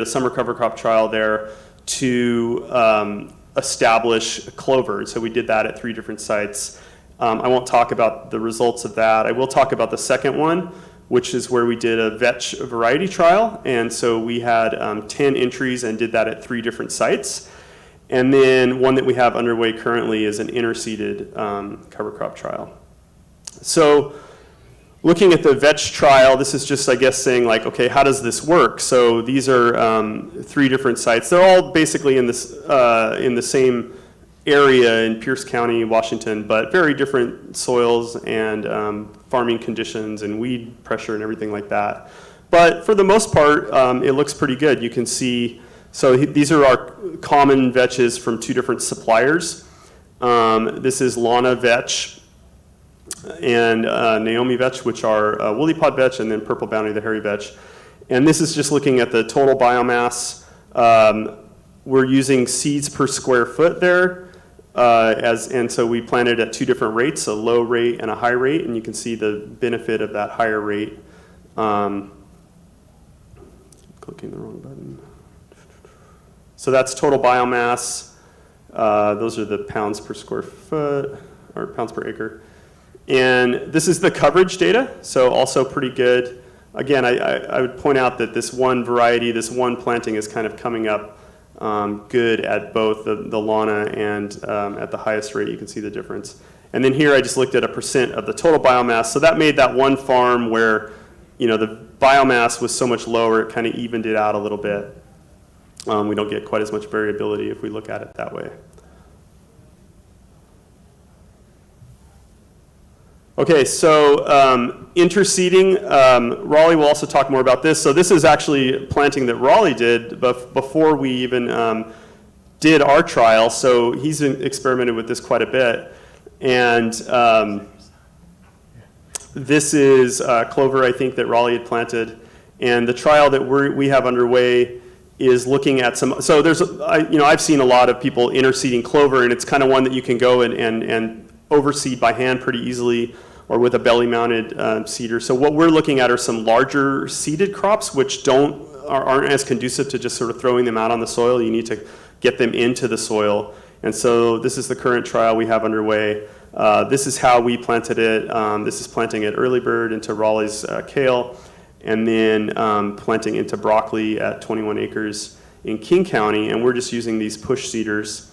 a summer cover crop trial there to establish clover. So we did that at 3 different sites. I won't talk about the results of that. I will talk about the second one, which is where we did a vetch variety trial. And so we had 10 entries and did that at 3 different sites. And then one that we have underway currently is an interseeded cover crop trial. So looking at the vetch trial, this is just, I guess, saying like, okay, how does this work? So these are 3 different sites. They're all basically in the same area in Pierce County, Washington, but very different soils and farming conditions and weed pressure and everything like that. But for the most part, it looks pretty good. You can see, so these are our common vetches from 2 different suppliers. This is Lana Vetch and Naomi Vetch, which are Woolly Pod Vetch, and then Purple Bounty, the hairy vetch. And this is just looking at the total biomass. We're using seeds per square foot there. And so we planted at 2 different rates, a low rate and a high rate, and you can see the benefit of that higher rate. Clicking the wrong button. So that's total biomass. Those are the pounds per square foot, or pounds per acre. And this is the coverage data, so also pretty good. Again, I would point out that this one variety, this one planting is kind of coming up good at both the Lana and at the highest rate. You can see the difference. And then here I just looked at a % of the total biomass. So that made that one farm where, you know, the biomass was so much lower, it kind of evened it out a little bit. We don't get quite as much variability if we look at it that way. Okay, so interseeding, Raleigh will also talk more about this. So this is actually planting that Raleigh did before we even did our trial. So he's experimented with this quite a bit. And this is clover, I think, that Raleigh had planted. And the trial that we have underway is looking at some, so there's, I've seen a lot of people interseeding clover, and it's kind of one that you can go and overseed by hand pretty easily, or with a belly-mounted seeder. So what we're looking at are some larger seeded crops, which aren't as conducive to just sort of throwing them out on the soil. You need to get them into the soil. And so this is the current trial we have underway. This is how we planted it. This is planting at Early Bird into Raleigh's kale, and then planting into broccoli at 21 acres in King County. And we're just using these push seeders.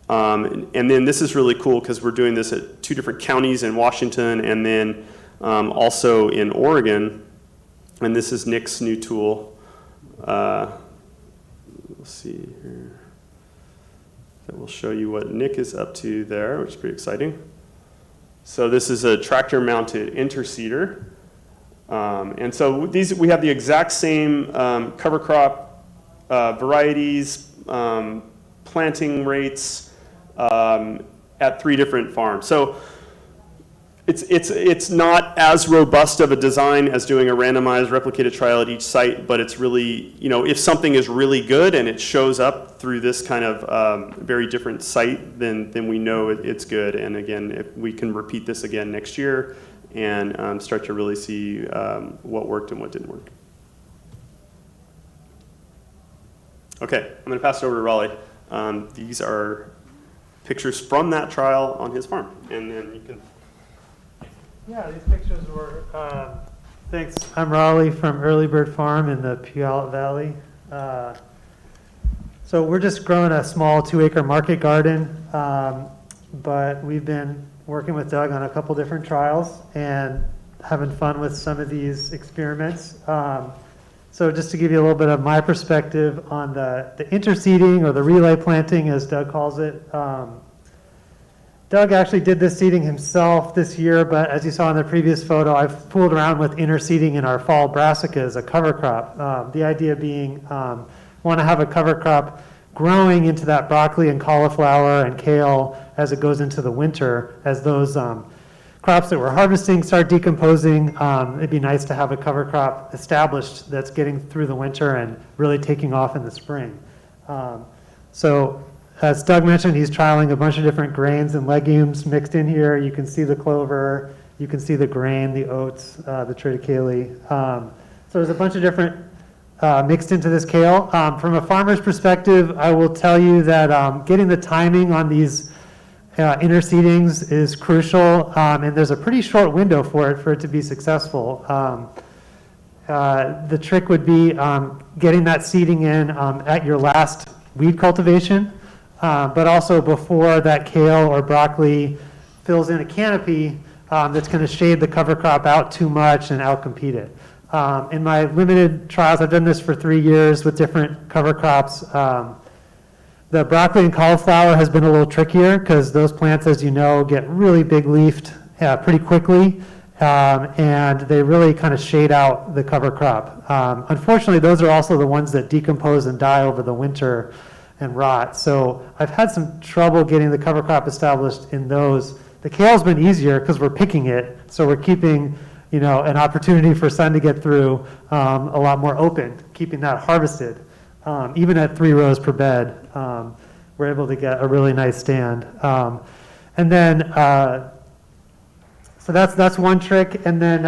And then this is really cool because we're doing this at 2 different counties in Washington and then also in Oregon. And this is Nick's new tool. Let's see here. That will show you what Nick is up to there, which is pretty exciting. So this is a tractor-mounted interseeder. And so we have the exact same cover crop varieties, planting rates, at 3 different farms. So it's not as robust of a design as doing a randomized replicated trial at each site, but it's really, if something is really good and it shows up through this kind of very different site, then we know it's good. And again, if we can repeat this again next year and start to really see what worked and what didn't work. Okay, I'm going to pass it over to Raleigh. These are pictures from that trial on his farm, and then you can. Yeah, these pictures were, thanks. I'm Raleigh from Early Bird Farm in the Puyallup Valley. So we're just growing a small 2-acre market garden, but we've been working with Doug on a couple different trials and having fun with some of these experiments. So just to give you a little bit of my perspective on the interseeding or the relay planting, as Doug calls it. Doug actually did this seeding himself this year, but as you saw in the previous photo, I've fooled around with interseeding in our fall brassica as a cover crop. The idea being, want to have a cover crop growing into that broccoli and cauliflower and kale as it goes into the winter, as those crops that we're harvesting start decomposing. It'd be nice to have a cover crop established that's getting through the winter and really taking off in the spring. So as Doug mentioned, he's trialing a bunch of different grains and legumes mixed in here. You can see the clover, you can see the grain, the oats, the triticale. So there's a bunch of different mixed into this kale. From a farmer's perspective, I will tell you that getting the timing on these interseedings is crucial, and there's a pretty short window for it to be successful. The trick would be getting that seeding in at your last weed cultivation. but also before that kale or broccoli fills in a canopy that's going to shade the cover crop out too much and outcompete it. In my limited trials, I've done this for 3 years with different cover crops. The broccoli and cauliflower has been a little trickier because those plants, as you know, get really big leafed pretty quickly, and they really kind of shade out the cover crop. Unfortunately, those are also the ones that decompose and die over the winter and rot. So I've had some trouble getting the cover crop established in those. The kale's been easier because we're picking it, so we're keeping, you know, an opportunity for sun to get through a lot more open, keeping that harvested. Even at 3 rows per bed, we're able to get a really nice stand. And then, so that's one trick. And then,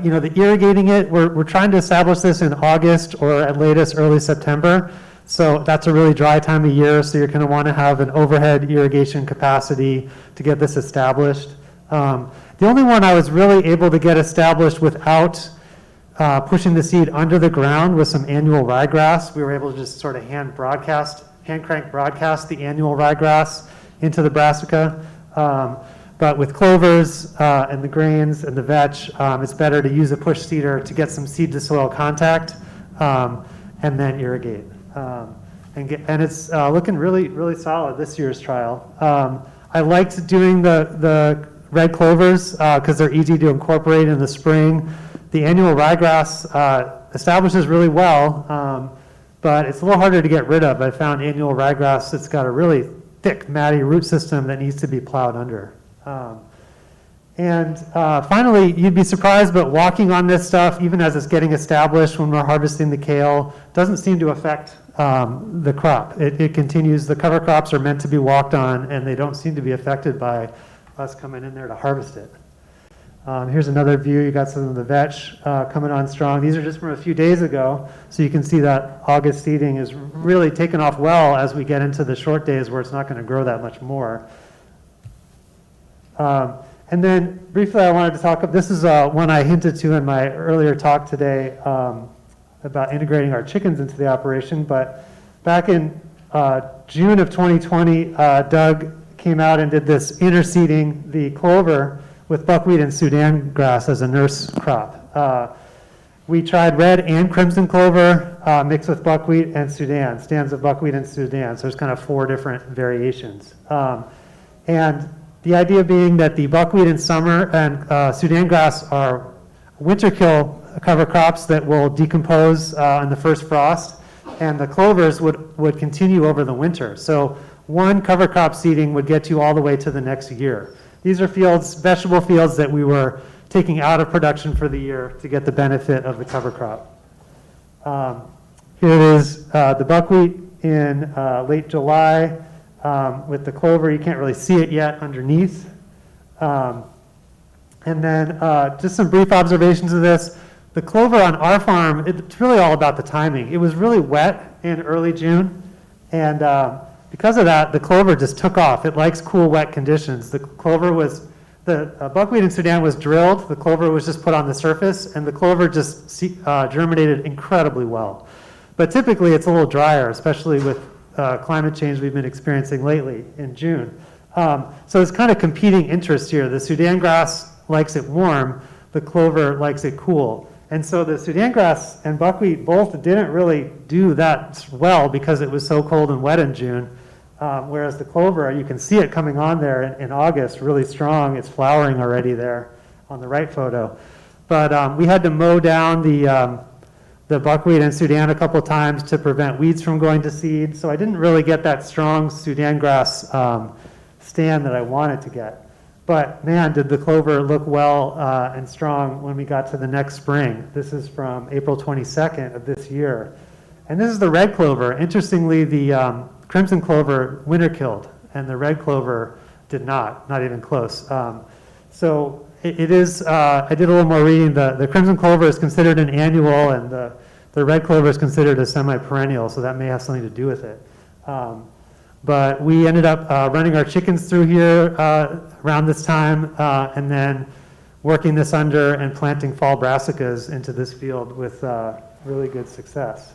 you know, the irrigating it, we're trying to establish this in August or at latest early September. So that's a really dry time of year, so you're going to want to have an overhead irrigation capacity to get this established. The only one I was really able to get established without pushing the seed under the ground was some annual ryegrass. We were able to just sort of hand crank broadcast the annual ryegrass into the brassica. But with clovers and the grains and the vetch, it's better to use a push seeder to get some seed to soil contact and then irrigate. And it's looking really, really solid this year's trial. I liked doing the red clovers because they're easy to incorporate in the spring. The annual ryegrass establishes really well, but it's a little harder to get rid of. I found annual ryegrass that's got a really thick, matty root system that needs to be plowed under. And finally, you'd be surprised, but walking on this stuff, even as it's getting established when we're harvesting the kale, doesn't seem to affect the crop. It continues. The cover crops are meant to be walked on, and they don't seem to be affected by us coming in there to harvest it. Here's another view. You got some of the vetch coming on strong. These are just from a few days ago, so you can see that August seeding is really taken off well as we get into the short days where it's not going to grow that much more. And then briefly, I wanted to talk about, this is one I hinted to in my earlier talk today about integrating our chickens into the operation. But back in June of 2020, Doug came out and did this interseeding the clover with buckwheat and Sudan grass as a nurse crop. We tried red and crimson clover mixed with buckwheat and Sudan, stands of buckwheat and Sudan. So there's kind of 4 different variations. And the idea being that the buckwheat in summer and Sudan grass are winter kill cover crops that will decompose in the first frost, and the clovers would continue over the winter. So one cover crop seeding would get you all the way to the next year. These are fields, vegetable fields that we were taking out of production for the year to get the benefit of the cover crop. Here it is, the buckwheat in late July. With the clover, you can't really see it yet underneath. And then just some brief observations of this. The clover on our farm, it's really all about the timing. It was really wet in early June, and because of that, the clover just took off. It likes cool, wet conditions. The clover was, the buckwheat in Sudan was drilled, the clover was just put on the surface, and the clover just germinated incredibly well. But typically, it's a little drier, especially with climate change we've been experiencing lately in June. So it's kind of competing interests here. The Sudan grass likes it warm, the clover likes it cool. And so the Sudan grass and buckwheat both didn't really do that well because it was so cold and wet in June. Whereas the clover, you can see it coming on there in August, really strong. It's flowering already there on the right photo. But we had to mow down the buckwheat and Sudan a couple of times to prevent weeds from going to seed. So I didn't really get that strong Sudan grass stand that I wanted to get. But man, did the clover look well and strong when we got to the next spring. This is from April 22nd of this year. And this is the red clover. Interestingly, the crimson clover winter killed, and the red clover did not even close. So it is, I did a little more reading. The crimson clover is considered an annual, and the red clover is considered a semi-perennial, so that may have something to do with it. But we ended up running our chickens through here around this time, and then working this under and planting fall brassicas into this field with really good success.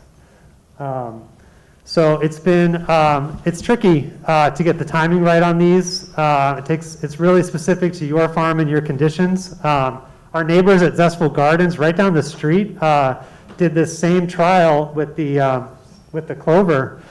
So it's tricky to get the timing right on these. It's really specific to your farm and your conditions. Our neighbors at Zestful Gardens, right down the street, did this same trial with the clover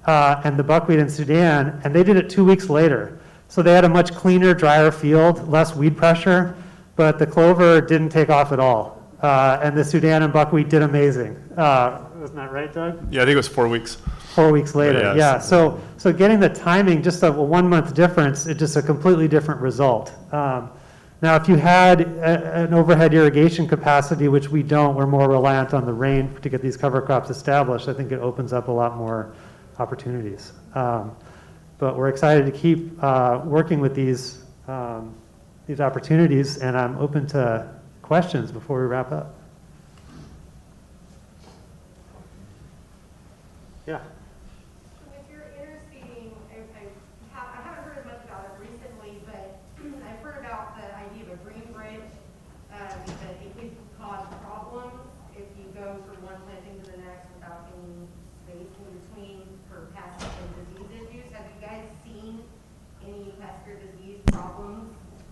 and the buckwheat in Sudan, and they did it 2 weeks later. So they had a much cleaner, drier field, less weed pressure, but the clover didn't take off at all. And the Sudan and buckwheat did amazing. Isn't that right, Doug? Yeah, I think it was 4 weeks. 4 weeks later, Yeah, yeah. So getting the timing, just a 1 month difference, it's just a completely different result. Now, if you had an overhead irrigation capacity, which we don't, we're more reliant on the rain to get these cover crops established, I think it opens up a lot more opportunities. But we're excited to keep working with these opportunities, and I'm open to questions before we wrap up. Yeah. With your interseeding, I haven't heard as much about it recently, but I've heard about the idea of a green bridge, that it could cause problems if you go from one planting to the next without any space in between for pest and disease issues. Have you guys seen any pest or disease problems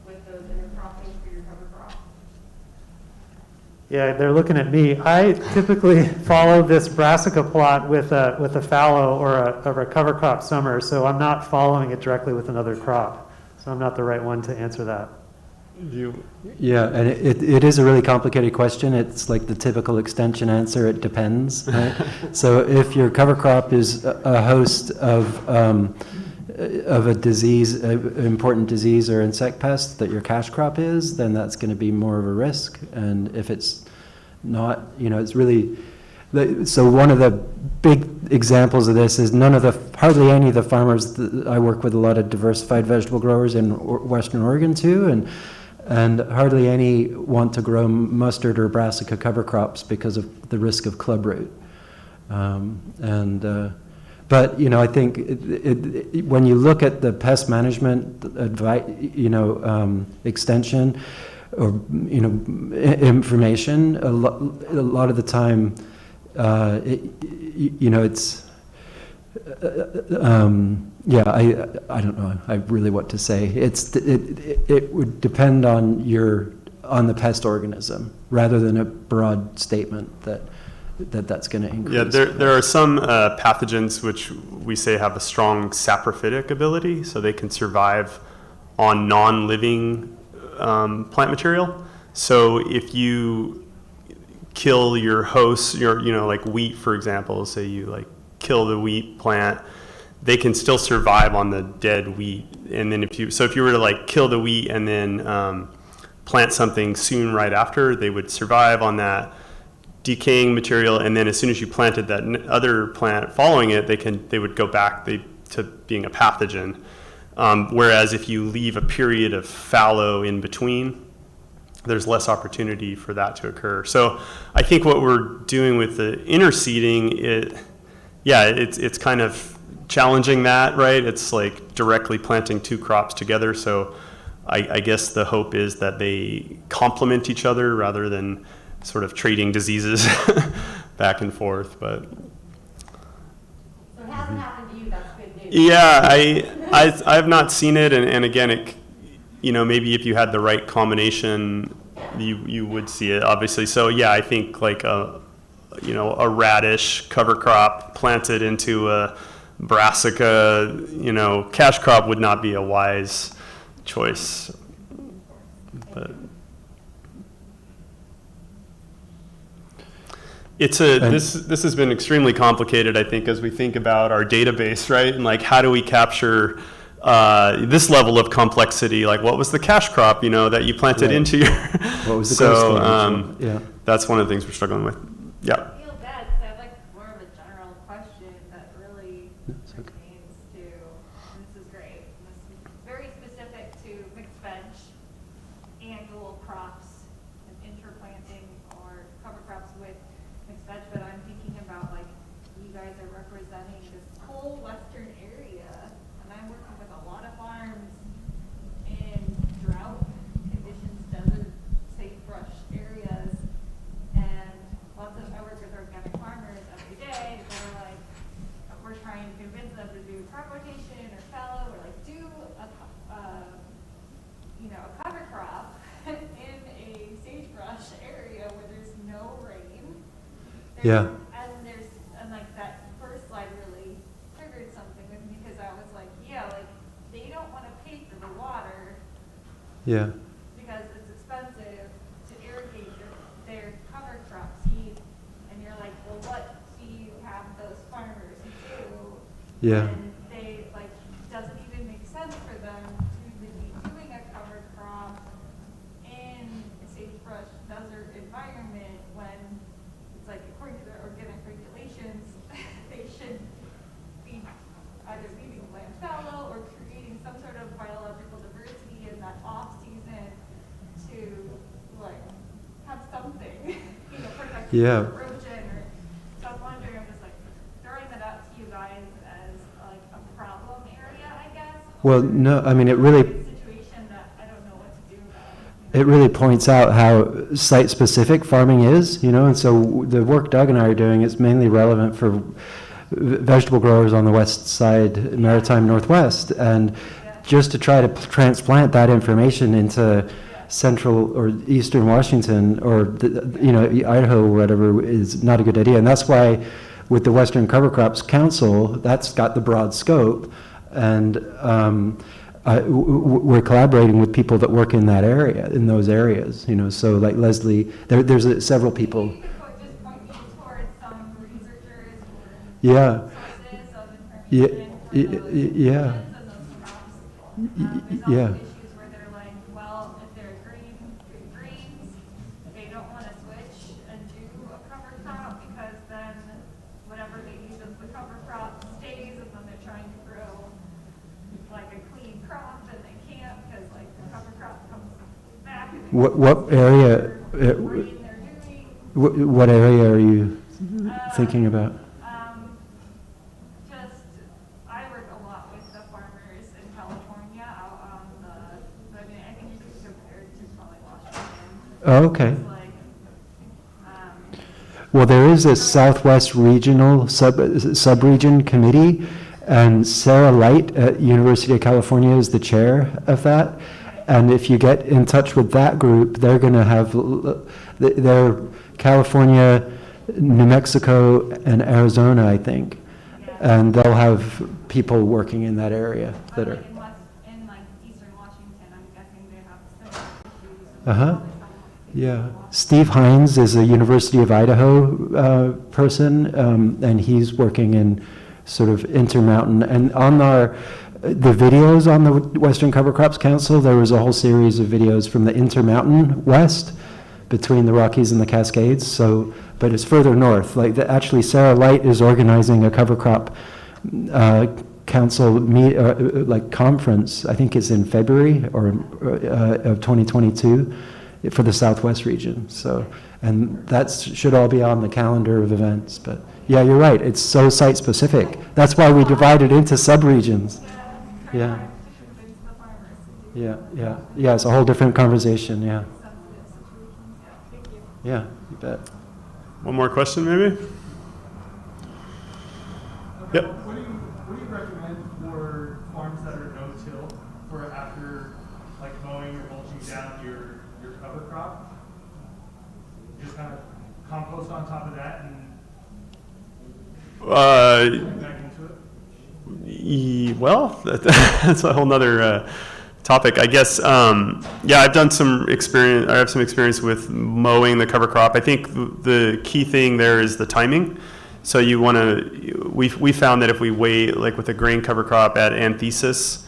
with those intercropping for your cover crop? Yeah, they're looking at me. I typically follow this brassica plot with a fallow or a cover crop summer, so I'm not following it directly with another crop. So I'm not the right one to answer that. Yeah, and it is a really complicated question. It's like the typical extension answer, it depends, right? So if your cover crop is a host of a disease, an important disease or insect pest that your cash crop is, then that's going to be more of a risk. And if it's not, it's really, so one of the big examples of this is hardly any of the farmers, I work with a lot of diversified vegetable growers in Western Oregon too, and hardly any want to grow mustard or brassica cover crops because of the risk of clubroot. But I think when you look at the pest management extension or information, a lot of the time, it's I don't know. I really what to say. It would depend on the pest organism rather than a broad statement that's going to increase. Yeah, there are some pathogens which we say have a strong saprophytic ability, so they can survive on non-living plant material. So if you kill your host, like wheat, for example, say you kill the wheat plant, they can still survive on the dead wheat. And then if you were to kill the wheat and then plant something soon right after, they would survive on that decaying material, and then as soon as you planted that other plant following it, they would go back to being a pathogen. Whereas if you leave a period of fallow in between, there's less opportunity for that to occur. So I think what we're doing with the interseeding, it's kind of challenging that, right? It's like directly planting two crops together. So I guess the hope is that they complement each other rather than sort of trading diseases back and forth. But So it hasn't happened to you, that's good news. yeah, I've not seen it, and again, maybe if you had the right combination, you would see it, obviously. So yeah, I think a radish cover crop planted into a brassica, cash crop would not be a wise choice. But this has been extremely complicated, I think, as we think about our database, right? And how do we capture this level of complexity? What was the cash crop, that you planted Right. into your? What was the So cost yeah. that's one of the things we're struggling with. Yeah. I feel bad because I have more of a general question that really That's okay. pertains to, and this is great, this is very specific to mixed veg, annual crops, and interplanting or cover crops with mixed veg, but I'm thinking about you guys are representing this whole western area, and I'm working with a lot of farms in drought conditions, desert, sagebrush areas, and lots of coworkers are Yeah. And like that first slide really triggered something with me, because I was like, yeah, like, they don't wanna pay for the water Yeah. because it's expensive to irrigate their cover crop seed. And you're like, well, what do you have those farmers do? Yeah. And they, like, doesn't even make sense for them to be doing a cover crop in a sagebrush desert environment when it's like, according to their organic regulations, they should be either leaving land fallow or creating some sort of biological diversity in that off season to like have something, you know, protect Yeah. erosion or, so I'm wondering, I'm just like throwing that out to you guys as like a problem area, I guess. Well, or no, I mean, it really, a situation that I don't know what to do about. it really points out how site-specific farming is, and so the work Doug and I are doing is mainly relevant for vegetable growers on the west side, Maritime Northwest, and just to try to transplant that information into central or eastern Washington or, Idaho or whatever is not a good idea. And that's why with the Western Cover Crops Council, that's got the broad scope, and we're collaborating with people that work in that area, in those areas, so like Leslie, there's several people. You could just point me towards some researchers or Yeah. sources of Yeah, information for those yeah. regions and those crops. There's Yeah. also issues where they're like, well, if they're greens, they don't want to switch and do a cover crop because then whatever they use as the cover crop stays, and then they're trying to grow like a clean crop and they can't because like the cover crop comes back. And What area, green they're doing. what area are you thinking about? Just, I work a lot with the farmers in California out on I mean, I think you could compare it to probably Washington. Oh, okay. It's like, Well, there is a Southwest Regional Sub-Region Committee, and Sarah Light at University of California is the chair of that. And if you get in touch with that group, they're going to have, they're California, New Mexico, and Arizona, I think. And they'll have people working in that area that are. in like eastern Washington, I'm guessing they have similar issues. Uh-huh. Yeah. Steve Hines is a University of Idaho person, and he's working in sort of Intermountain. And on the videos on the Western Cover Crops Council, there was a whole series of videos from the Intermountain West, between the Rockies and the Cascades. So, but it's further north. Actually, Sarah Light is organizing a cover crop council conference. I think it's in February of 2022 for the Southwest region. So, and that should all be on the calendar of events. But yeah, you're right. It's so site specific. That's why we divide it into subregions. Yeah. Yeah. It's a whole different conversation. Yeah. Yeah, you bet. One more question, maybe? Yep. What do you recommend for farms that are no-till for after like mowing or mulching down your cover crop? Just kind of compost on top of that and put back into it? Well, that's a whole nother topic, I guess. Yeah, I've done some experience. I have some experience with mowing the cover crop. I think the key thing there is the timing. So you want to. We found that if we wait, like with a grain cover crop at anthesis,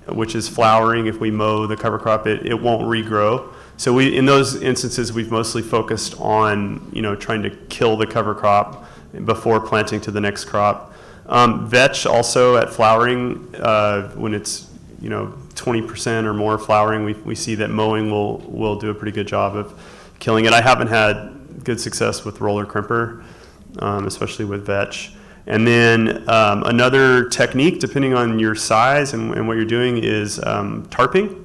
which is flowering, if we mow the cover crop, it won't regrow. So in those instances, we've mostly focused on trying to kill the cover crop before planting to the next crop. Vetch also at flowering, when it's 20% or more flowering, we see that mowing will do a pretty good job of killing it. I haven't had good success with roller crimper, especially with vetch. And then another technique, depending on your size and what you're doing, is tarping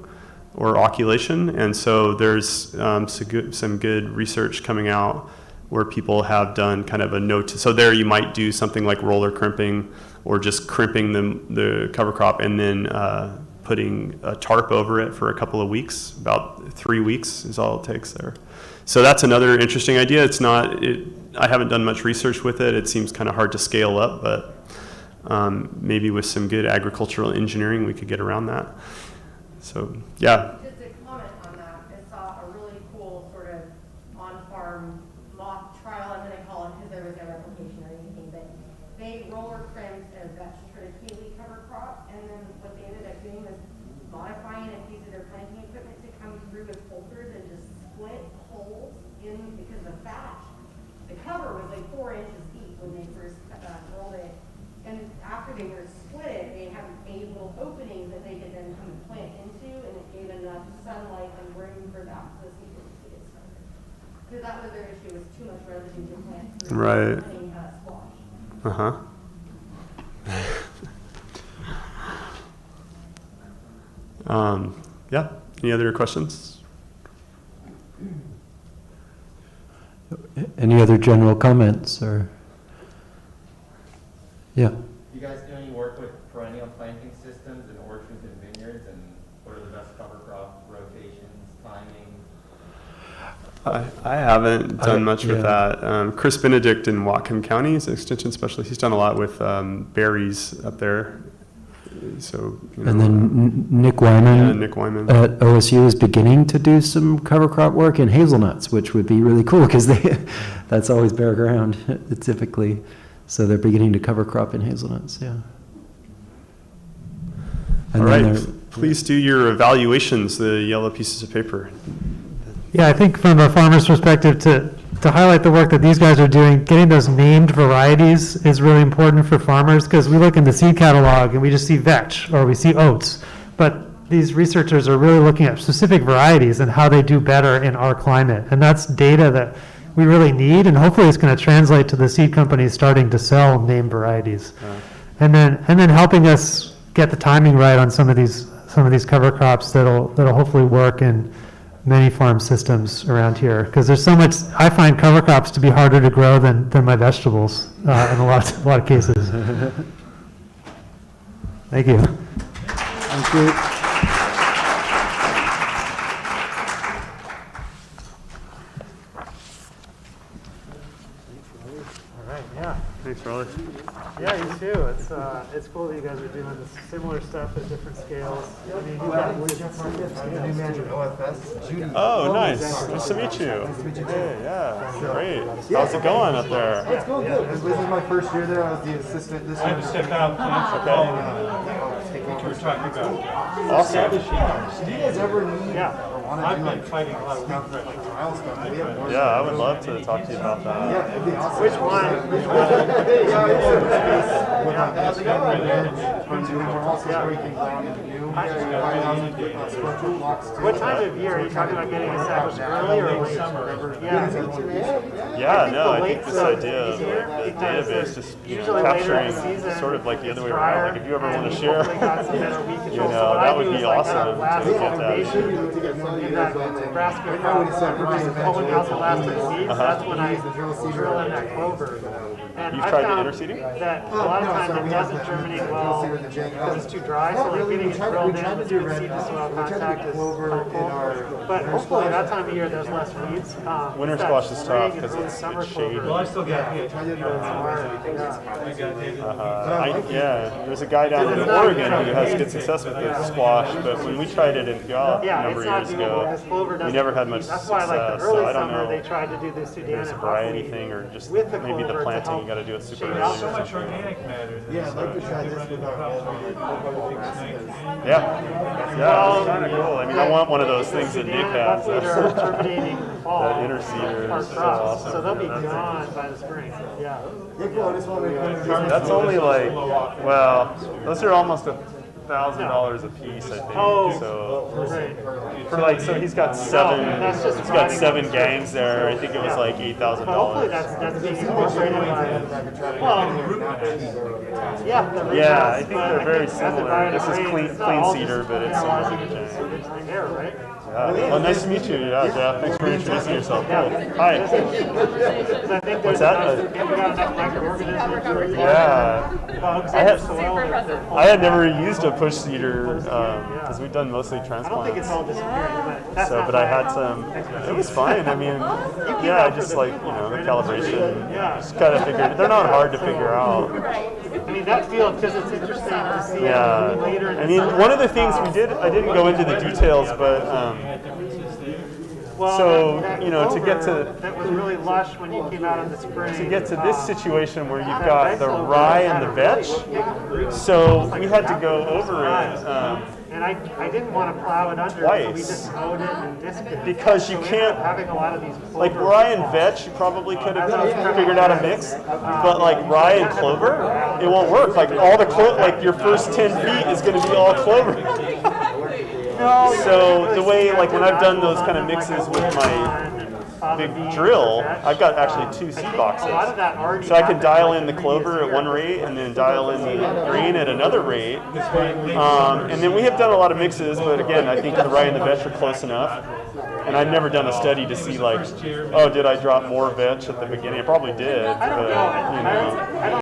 or oculation. And so there's some good research coming out where people have done kind of a so there you might do something like roller crimping or just crimping the cover crop and then putting a tarp over it for a couple of weeks. About 3 weeks is all it takes there. So that's another interesting idea. It's not, I haven't done much research with it. It seems kind of hard to scale up, but maybe with some good agricultural engineering, we could get around that. So, yeah. Just a comment on that, I saw a really cool sort of on-farm mock trial, I'm gonna call it, because there was no replication or anything, but they roller trimmed a vetch triticale cover crop, and then what they ended up doing was modifying a piece of their planting equipment to come through with bolters and just split holes in, because the thatch, the cover was like 4 inches deep when they first rolled it. And after they were split it, they have made little openings that they could then come and plant into, and it gave enough sunlight and room for that for the seedlings to get started. Because that was their issue, was too much residue to plant through Right. planting squash. Uh-huh. Yeah, any other questions? Any other general comments or? Yeah. Do you guys do any work with perennial planting systems in orchards and vineyards, and what are the best cover crop rotations, timing? I haven't done much with yeah. that. Chris Benedict in Whatcom County is an extension specialist. He's done a lot with berries up there. So, you know, And then Nick yeah, Wyman Nick Wyman. at OSU is beginning to do some cover crop work in hazelnuts, which would be really cool because that's always bare ground typically. So they're beginning to cover crop in hazelnuts, yeah. And All then right, there- please do your evaluations, the yellow pieces of paper. Yeah, I think from a farmer's perspective, to highlight the work that these guys are doing, getting those named varieties is really important for farmers, because we look in the seed catalog and we just see vetch or we see oats. But these researchers are really looking at specific varieties and how they do better in our climate. And that's data that we really need, and hopefully it's going to translate to the seed companies starting to sell named varieties. And then helping us get the timing right on some of these cover crops that'll hopefully work in many farm systems around here, because there's so much. I find cover crops to be harder to grow than my vegetables in a lot of cases. Thank you. Thank you. All right. Yeah. Thanks, Raleigh. Yeah, you too. It's cool that you guys are doing this similar stuff at different scales. I mean, you've got The new manager of OFS, Judy. Oh, nice. Nice to meet you. Hey, yeah, great. How's it going up there? It's going good. This is my first year there. I was the assistant this year. I had to step out. What we're talking about. Awesome. Do you guys ever need or want to I've do been like fighting a lot of stuff, like trial stuff? We have more Yeah, I would love to talk to you about that. Yeah, it'd be awesome. Which one? What time of year are you talking about getting established early or late? Yeah, no, I think this idea of like the database, just Usually later in capturing the season, sort of like the other way drier, around. Like if you ever and want to we share, hopefully got some better weed you control. So know, what I that do would is be like awesome last to get that. foundation in that Nebraska crop, pulling out the last of the seeds, that's when I drill in that clover. And You've I tried the found interseeding? that a lot of times it doesn't germinate well because it's too dry, so like getting it drilled in with good seed to soil contact is helpful. But hopefully that time of year there's less weeds. Winter It's that squash is tough spring and because early it's summer shady. clover. Well, I still got hit. Yeah, there's a guy down in Oregon who has good success with the squash, but when we tried it in Puyallup a Yeah, number it's of not years doable ago, because clover we doesn't. never had much That's why like success, the so early I don't summer know they tried to do the if Sudan there's a and variety buckwheat thing or just with the maybe the clover to planting, help you gotta do it super shade early. out or So much something. organic matter. Yeah, I'd like to try this without Yeah, it's kind of cool. I mean, I want one of those things that Nick has. buckwheat are terminating in the fall. That interseeder Our is so crops, awesome. so they'll be gone by the spring. Yeah. Yeah, cool. I just want to That's only like, well, those are almost $1,000 a piece, I think. Oh, So right. for like, so he's got seven. that's just He's got finding 7 gangs there. I think it was like $8,000. But hopefully that's being incorporated by, well, yeah. Yeah, I think they're very similar. This is clean cedar, but it's similar to Jang. It's there, right? Yeah. Well, nice to meet you. Yeah, Jeff. Thanks for introducing yourself. Cool. Hi. What's that? We got enough microorganisms. Yeah. Bugs I in the had- soil. I had never used a bush cedar, because we've done mostly transplants. I don't think it's all disappearing, but that's So, not but I my had some, it was fine, I mean, yeah, I just like, the calibration, just gotta figure, they're not hard to figure out. I mean, that field, because it's interesting to see Yeah, later in the I mean, summer. one of the things we did, I didn't go into the details, but, Well, so, that to get clover to, that was really lush when you came out in the spring. to get to this situation where you've got the rye and the vetch, so we had to go over it, And I didn't want to plow it under, so we twice. just mowed it and disked it. Because you So we ended up can't- having a lot of these like clover rye and plots. vetch, you probably could have figured out a mix, but like rye and clover, it won't work. Like all the like your first 10 feet is going to be all clover. No, So the way, like when I've done those kind of mixes with my big drill, I've got actually 2 seed a lot of boxes. that already So I can happened, dial like, in the the clover previous at one year. rate and then dial in the grain at another rate. And then we have done a lot of mixes, but again, I think the rye and the vetch are close enough. And I've never done a study to see like, oh, did I drop more vetch at the beginning? I probably did, but I don't know. I don't